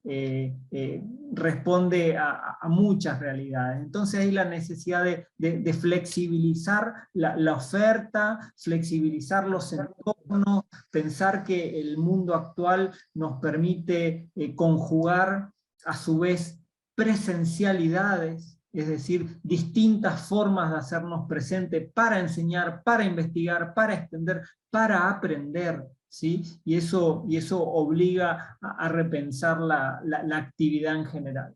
responde a muchas realidades. Entonces hay la necesidad de flexibilizar la oferta, flexibilizar los entornos, pensar que el mundo actual nos permite conjugar a su vez presencialidades, es decir, distintas formas de hacernos presente para enseñar, para investigar, para extender, para aprender, ¿sí? Y eso obliga a repensar la actividad en general.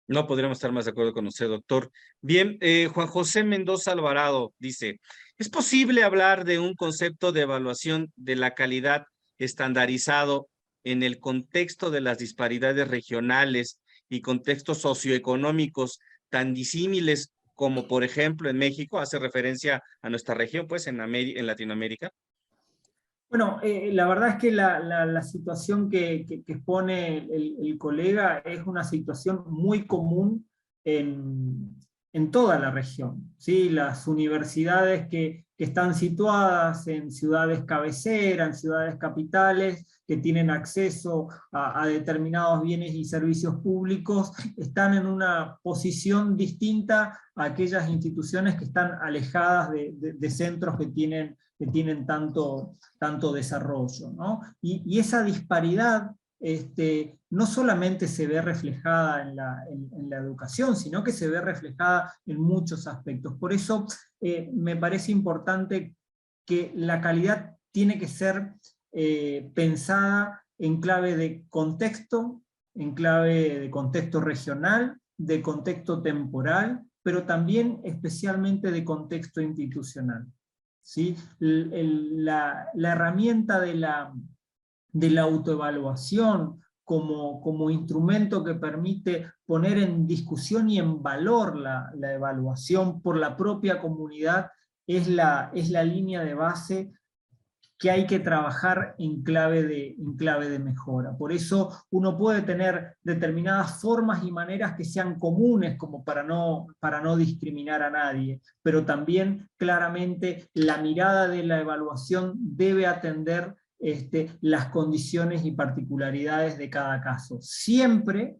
No podríamos estar más de acuerdo con usted, doctor. Bien, Juan José Mendoza Alvarado dice, ¿es posible hablar de un concepto de evaluación de la calidad estandarizado en el contexto de las disparidades regionales y contextos socioeconómicos tan disímiles como, por ejemplo, en México? Hace referencia a nuestra región, pues, en Latinoamérica. Bueno, la verdad es que la situación que expone el colega es una situación muy común en toda la región, ¿sí? Las universidades que están situadas en ciudades cabecera, en ciudades capitales, que tienen acceso a determinados bienes y servicios públicos, están en una posición distinta a aquellas instituciones que están alejadas de centros que tienen tanto desarrollo, ¿no? Y esa disparidad no solamente se ve reflejada en la educación, sino que se ve reflejada en muchos aspectos. Por eso me parece importante que la calidad tiene que ser pensada en clave de contexto, en clave de contexto regional, de contexto temporal, pero también especialmente de contexto institucional, ¿sí? La herramienta de la autoevaluación como instrumento que permite poner en discusión y en valor la evaluación por la propia comunidad es la línea de base que hay que trabajar en clave de mejora. Por eso uno puede tener determinadas formas y maneras que sean comunes, como para no discriminar a nadie, pero también claramente la mirada de la evaluación debe atender las condiciones y particularidades de cada caso. Siempre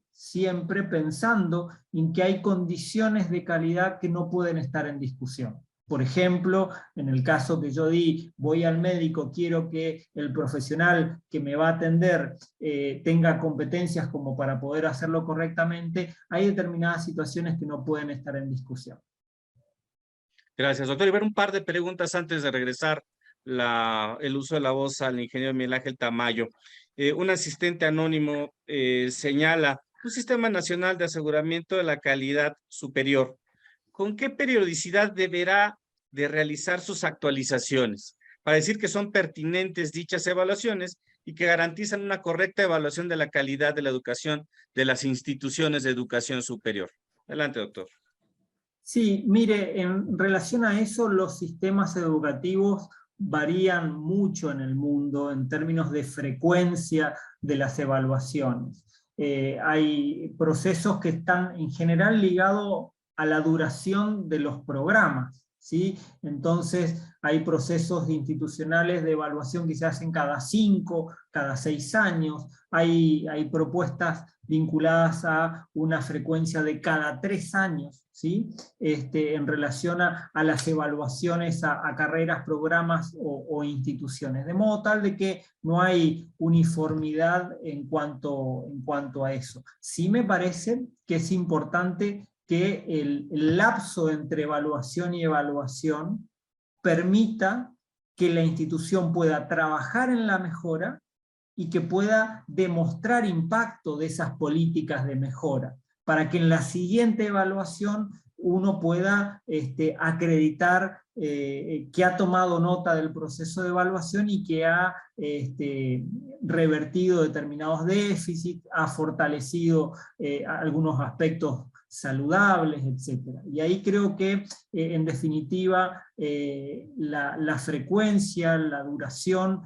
pensando en que hay condiciones de calidad que no pueden estar en discusión. Por ejemplo, en el caso que yo di, voy al médico, quiero que el profesional que me va a atender tenga competencias como para poder hacerlo correctamente, hay determinadas situaciones que no pueden estar en discusión. Gracias, doctor. Y ver un par de preguntas antes de regresar el uso de la voz al ingeniero Miguel Ángel Tamayo. Un asistente anónimo señala un sistema nacional de aseguramiento de la calidad superior. ¿Con qué periodicidad deberá de realizar sus actualizaciones para decir que son pertinentes dichas evaluaciones y que garantizan una correcta evaluación de la calidad de la educación de las instituciones de educación superior? Adelante, doctor. Sí, mire, en relación a eso, los sistemas educativos varían mucho en el mundo en términos de frecuencia de las evaluaciones. Hay procesos que están en general ligados a la duración de los programas, ¿sí? Entonces hay procesos institucionales de evaluación que se hacen cada 5, cada 6 años, hay propuestas vinculadas a una frecuencia de cada 3 años, ¿sí? En relación a las evaluaciones a carreras, programas o instituciones, de modo tal de que no hay uniformidad en cuanto a eso. Sí me parece que es importante que el lapso entre evaluación y evaluación permita que la institución pueda trabajar en la mejora y que pueda demostrar impacto de esas políticas de mejora, para que en la siguiente evaluación uno pueda acreditar que ha tomado nota del proceso de evaluación y que ha revertido determinados déficits, ha fortalecido algunos aspectos saludables, etc. Y ahí creo que, en definitiva, la frecuencia, la duración,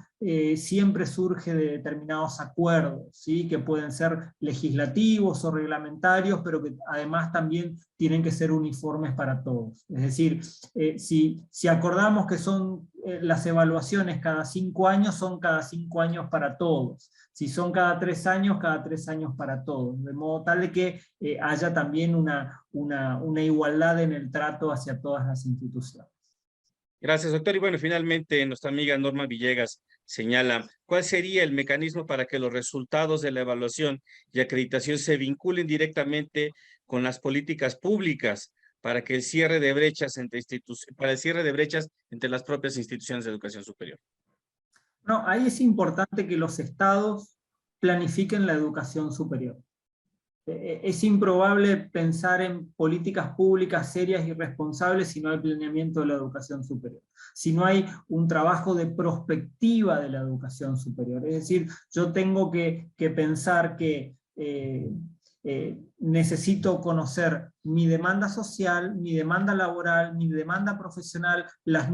siempre surge de determinados acuerdos, ¿sí? Que pueden ser legislativos o reglamentarios, pero que además también tienen que ser uniformes para todos. Es decir, si acordamos que son las evaluaciones cada 5 años, son cada 5 años para todos. Si son cada 3 años, cada 3 años para todos. De modo tal de que haya también una igualdad en el trato hacia todas las instituciones. Gracias, doctor. Y bueno, finalmente nuestra amiga Norma Villegas señala, ¿cuál sería el mecanismo para que los resultados de la evaluación y acreditación se vinculen directamente con las políticas públicas para que el cierre de brechas entre las propias instituciones de educación superior? No, ahí es importante que los estados planifiquen la educación superior. Es improbable pensar en políticas públicas serias y responsables si no hay planeamiento de la educación superior, si no hay un trabajo de prospectiva de la educación superior. Es decir, yo tengo que pensar que necesito conocer mi demanda social, mi demanda laboral, mi demanda profesional, los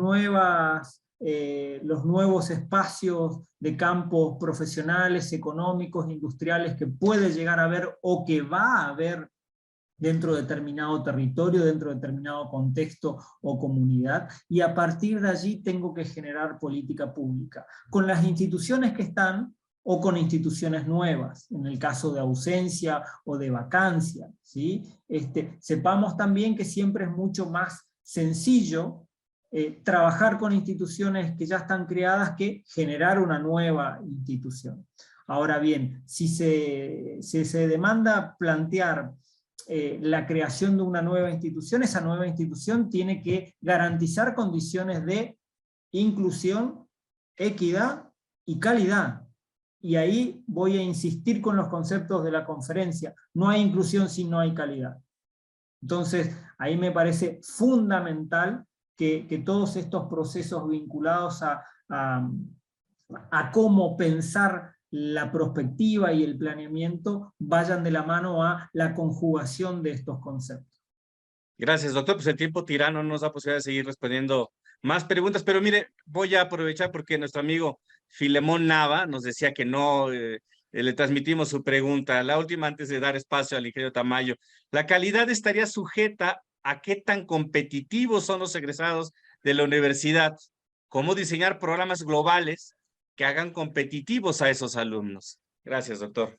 nuevos espacios de campos profesionales, económicos, industriales que puede llegar a haber o que va a haber dentro de determinado territorio, dentro de determinado contexto o comunidad, y a partir de allí tengo que generar política pública, con las instituciones que están o con instituciones nuevas, en el caso de ausencia o de vacancia, ¿sí? Sepamos también que siempre es mucho más sencillo trabajar con instituciones que ya están creadas que generar una nueva institución. Ahora bien, si se demanda plantear la creación de una nueva institución, esa nueva institución tiene que garantizar condiciones de inclusión, equidad y calidad. Y ahí voy a insistir con los conceptos de la conferencia. No hay inclusión si no hay calidad. Entonces, ahí me parece fundamental que todos estos procesos vinculados a cómo pensar la prospectiva y el planeamiento vayan de la mano a la conjugación de estos conceptos. Gracias, doctor. Pues el tiempo tirano no nos da posibilidad de seguir respondiendo más preguntas, pero mire, voy a aprovechar porque nuestro amigo Filemón Nava nos decía que no le transmitimos su pregunta. La última, antes de dar espacio al ingeniero Tamayo. ¿La calidad estaría sujeta a qué tan competitivos son los egresados de la universidad? ¿Cómo diseñar programas globales que hagan competitivos a esos alumnos? Gracias, doctor.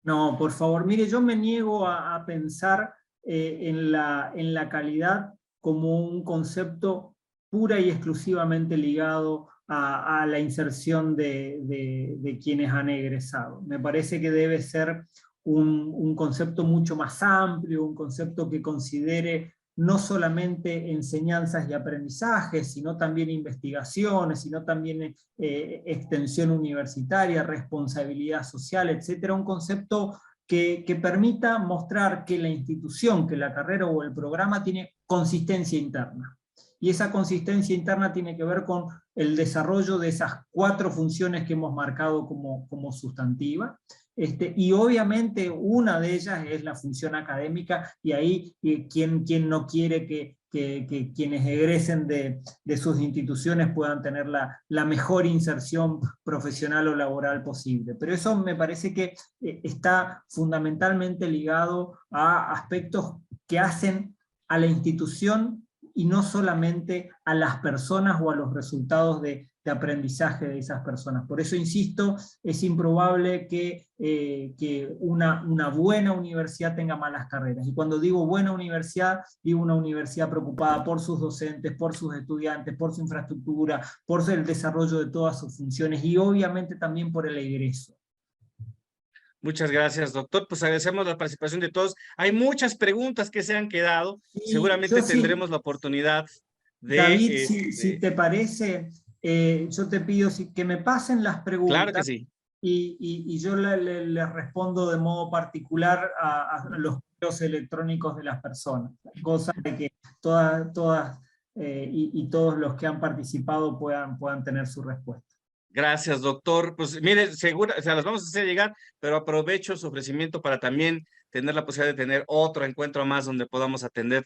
No, por favor, mire, yo me niego a pensar en la calidad como un concepto pura y exclusivamente ligado a la inserción de quienes han egresado. Me parece que debe ser un concepto mucho más amplio, un concepto que considere no solamente enseñanzas y aprendizajes, sino también investigaciones, sino también extensión universitaria, responsabilidad social, etc. Un concepto que permita mostrar que la institución, que la carrera o el programa tiene consistencia interna. Y esa consistencia interna tiene que ver con el desarrollo de esas 4 funciones que hemos marcado como sustantiva. y obviamente una de ellas es la función académica, y ahí quien no quiere que quienes egresen de sus instituciones puedan tener la mejor inserción profesional o laboral posible. Pero eso me parece que está fundamentalmente ligado a aspectos que hacen a la institución y no solamente a las personas o a los resultados de aprendizaje de esas personas. Por eso insisto, es improbable que una buena universidad tenga malas carreras. Y cuando digo buena universidad, digo una universidad preocupada por sus docentes, por sus estudiantes, por su infraestructura, por el desarrollo de todas sus funciones y obviamente también por el egreso. Muchas gracias, doctor. Pues agradecemos la participación de todos. Hay muchas preguntas que se han quedado. Y seguramente tendremos la oportunidad de... David, si te parece, yo te pido que me pasen las preguntas. Claro que sí. Y yo les respondo de modo particular a los correos electrónicos de las personas, cosa de que todas y todos los que han participado puedan tener su respuesta. Gracias, doctor. Pues mire, seguro, o sea, las vamos a hacer llegar, pero aprovecho su ofrecimiento para también tener la posibilidad de tener otro encuentro más donde podamos atender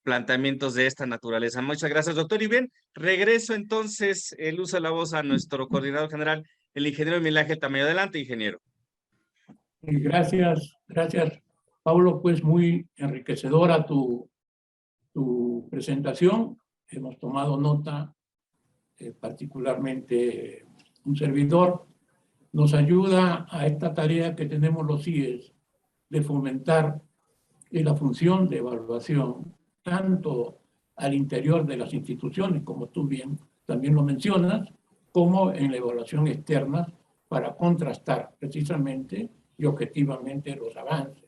planteamientos de esta naturaleza. Muchas gracias, doctor. Y bien, regreso entonces el uso de la voz a nuestro coordinador general, el ingeniero Miguel Ángel Tamayo. Adelante, ingeniero. Gracias, Pablo. Pues muy enriquecedora tu presentación. Hemos tomado nota, particularmente un servidor. Nos ayuda a esta tarea que tenemos los CIES de fomentar la función de evaluación, tanto al interior de las instituciones, como tú bien también lo mencionas, como en la evaluación externa, para contrastar precisamente y objetivamente los avances.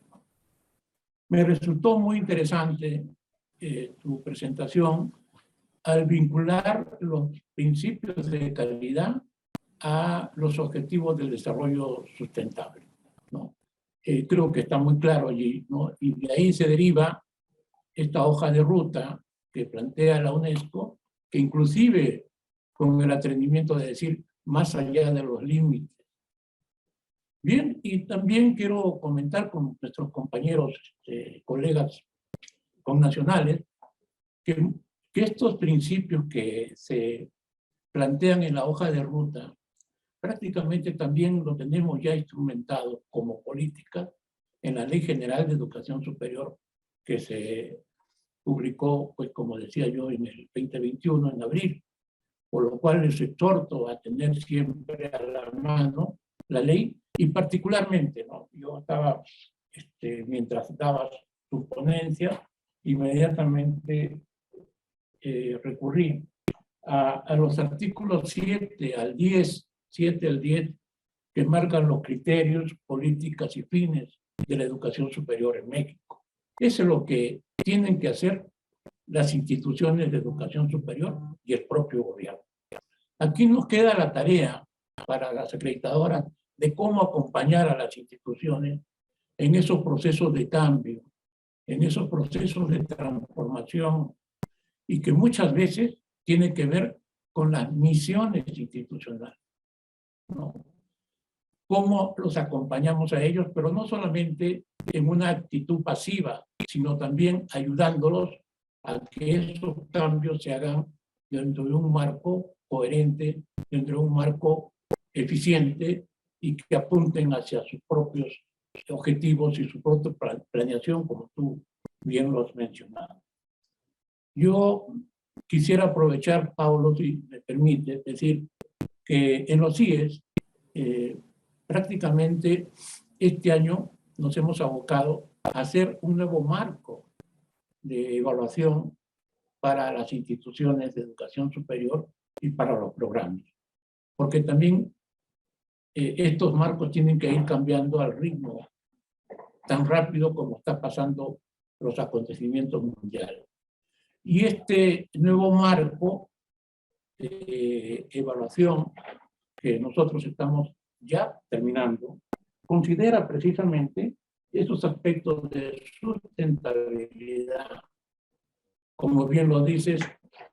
Me resultó muy interesante tu presentación al vincular los principios de calidad a los objetivos del desarrollo sustentable, ¿no? Creo que está muy claro allí, ¿no? Y de ahí se deriva esta hoja de ruta que plantea la UNESCO, que inclusive con el atrevimiento de decir más allá de los límites. Bien, y también quiero comentar con nuestros compañeros, colegas connacionales, que estos principios que se plantean en la hoja de ruta prácticamente también lo tenemos ya instrumentado como política en la Ley General de Educación Superior que se publicó, pues como decía yo, en el 2021, en abril, por lo cual les exhorto a tener siempre a la mano la ley y particularmente, ¿no? Yo estaba, mientras dabas tu ponencia, inmediatamente recurrí a los artículos 7 al 10, que marcan los criterios, políticas y fines de la educación superior en México. Eso es lo que tienen que hacer las instituciones de educación superior y el propio gobierno. Aquí nos queda la tarea para las acreditadoras de cómo acompañar a las instituciones en esos procesos de cambio, en esos procesos de transformación, y que muchas veces tiene que ver con las misiones institucionales, ¿no? Cómo los acompañamos a ellos, pero no solamente en una actitud pasiva, sino también ayudándolos a que esos cambios se hagan dentro de un marco coherente, dentro de un marco eficiente y que apunten hacia sus propios objetivos y su propia planeación, como tú bien lo has mencionado. Yo quisiera aprovechar, Pablo, si me permite, decir que en los CIES prácticamente este año nos hemos abocado a hacer un nuevo marco de evaluación para las instituciones de educación superior y para los programas. Porque también estos marcos tienen que ir cambiando al ritmo tan rápido como está pasando los acontecimientos mundiales. Y este nuevo marco de evaluación que nosotros estamos ya terminando, considera precisamente esos aspectos de sustentabilidad, como bien lo dices,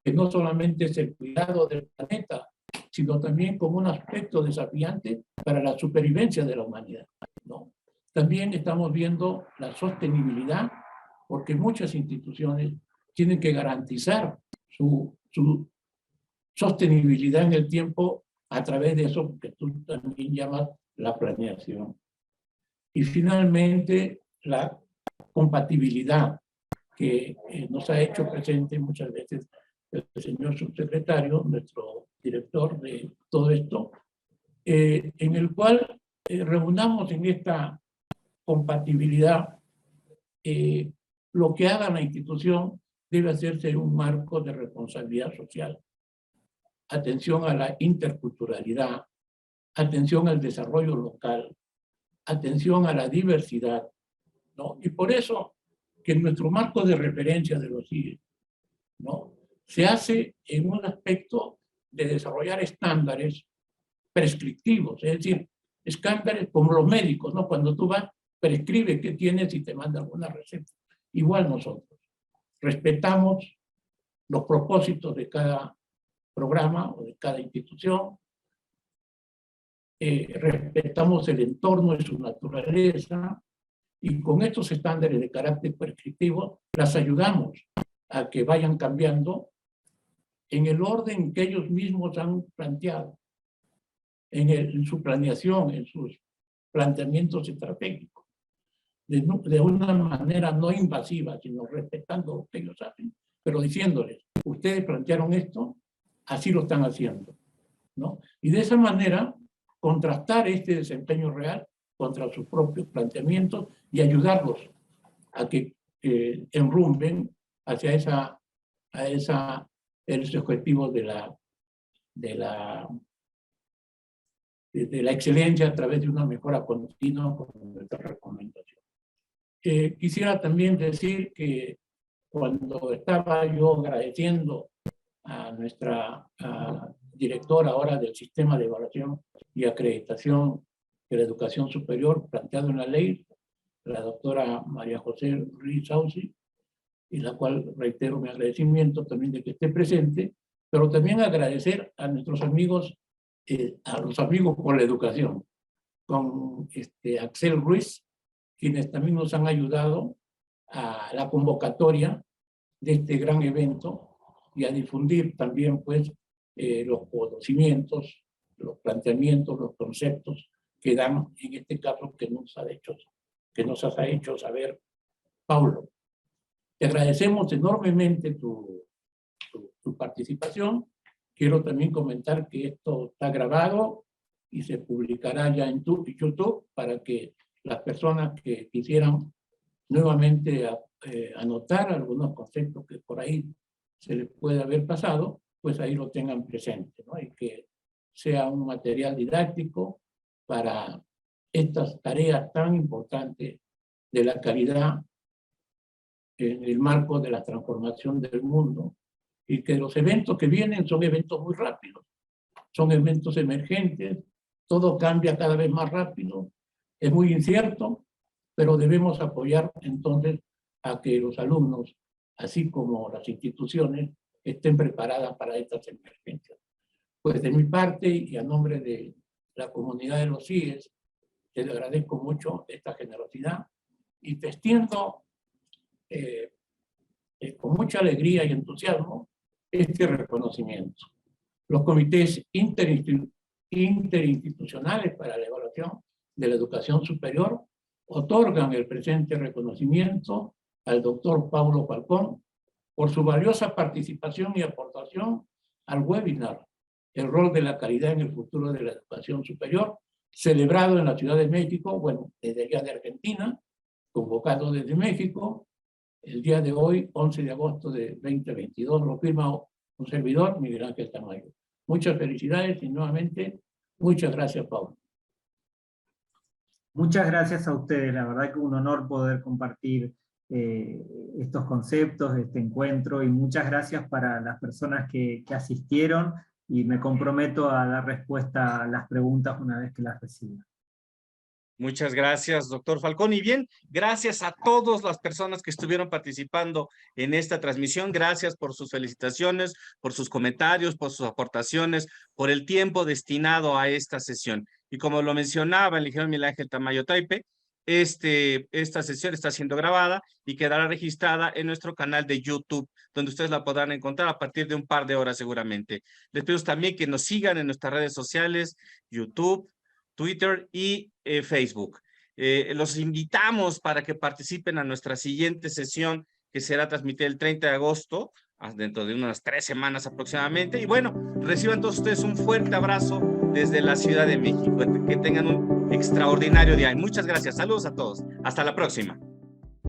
que no solamente es el cuidado del planeta, sino también como un aspecto desafiante para la supervivencia de la humanidad, ¿no? También estamos viendo la sostenibilidad, porque muchas instituciones tienen que garantizar su sostenibilidad en el tiempo a través de eso que tú también llamas la planeación. Y finalmente, la compatibilidad que nos ha hecho presente muchas veces el señor subsecretario, nuestro director de todo esto, en el cual reunamos en esta compatibilidad lo que haga la institución debe hacerse en un marco de responsabilidad social. Atención a la interculturalidad, atención al desarrollo local, atención a la diversidad, ¿no? Y por eso que nuestro marco de referencia de los CIE, ¿no?, se hace en un aspecto de desarrollar estándares prescriptivos, es decir, estándares como los médicos, ¿no? Cuando tú vas, prescribe qué tienes y te manda alguna receta. Igual nosotros respetamos los propósitos de cada programa o de cada institución, respetamos el entorno y su naturaleza, y con estos estándares de carácter prescriptivo las ayudamos a que vayan cambiando en el orden que ellos mismos han planteado, en su planeación, en sus planteamientos estratégicos, de una manera no invasiva, sino respetando lo que ellos hacen, pero diciéndoles, ustedes plantearon esto, así lo están haciendo, ¿no? Y de esa manera contrastar este desempeño real contra sus propios planteamientos y ayudarlos a que enrumben hacia ese objetivo de la excelencia a través de una mejora continua con nuestra recomendación. Quisiera también decir que cuando estaba yo agradeciendo a nuestra directora ahora del Sistema de Evaluación y Acreditación de la Educación Superior planteado en la ley, la doctora María José Ruiz Sauci, y la cual reitero mi agradecimiento también de que esté presente, pero también agradecer a nuestros amigos, a los amigos por la educación, con Axel Ruiz, quienes también nos han ayudado a la convocatoria de este gran evento y a difundir también pues los conocimientos, los planteamientos, los conceptos que dan en este caso que nos ha hecho saber Paulo. Te agradecemos enormemente tu participación. Quiero también comentar que esto está grabado y se publicará ya en YouTube para que las personas que quisieran nuevamente anotar algunos conceptos que por ahí se les puede haber pasado, pues ahí lo tengan presente, ¿no? Y que sea un material didáctico para estas tareas tan importantes de la calidad en el marco de la transformación del mundo, y que los eventos que vienen son eventos muy rápidos, son eventos emergentes, todo cambia cada vez más rápido, es muy incierto, pero debemos apoyar entonces a que los alumnos, así como las instituciones, estén preparadas para estas emergencias. Pues de mi parte y a nombre de la comunidad de los CIES, les agradezco mucho esta generosidad y te extiendo con mucha alegría y entusiasmo este reconocimiento. Los comités interinstitucionales para la evaluación de la educación superior otorgan el presente reconocimiento al doctor Paulo Falcón por su valiosa participación y aportación al webinar El rol de la calidad en el futuro de la educación superior, celebrado en la Ciudad de México, bueno, desde allá de Argentina, convocado desde México, el día de hoy, 11 de agosto de 2022, lo firma un servidor, Miguel Ángel Tamayo. Muchas felicidades y nuevamente, muchas gracias, Pablo. Muchas gracias a ustedes, la verdad que un honor poder compartir estos conceptos, este encuentro, y muchas gracias para las personas que asistieron, y me comprometo a dar respuesta a las preguntas una vez que las reciba. Muchas gracias, doctor Falcón. Y bien, gracias a todas las personas que estuvieron participando en esta transmisión. Gracias por sus felicitaciones, por sus comentarios, por sus aportaciones, por el tiempo destinado a esta sesión. Y como lo mencionaba el ingeniero Miguel Ángel Tamayo Taipe, esta sesión está siendo grabada y quedará registrada en nuestro canal de YouTube, donde ustedes la podrán encontrar a partir de un par de horas seguramente. Les pido también que nos sigan en nuestras redes sociales, YouTube, Twitter y Facebook. Los invitamos para que participen a nuestra siguiente sesión, que será transmitida el 30 de agosto, dentro de unas 3 semanas aproximadamente. Y bueno, reciban todos ustedes un fuerte abrazo desde la Ciudad de México. Que tengan un extraordinario día. Muchas gracias. Saludos a todos. Hasta la próxima.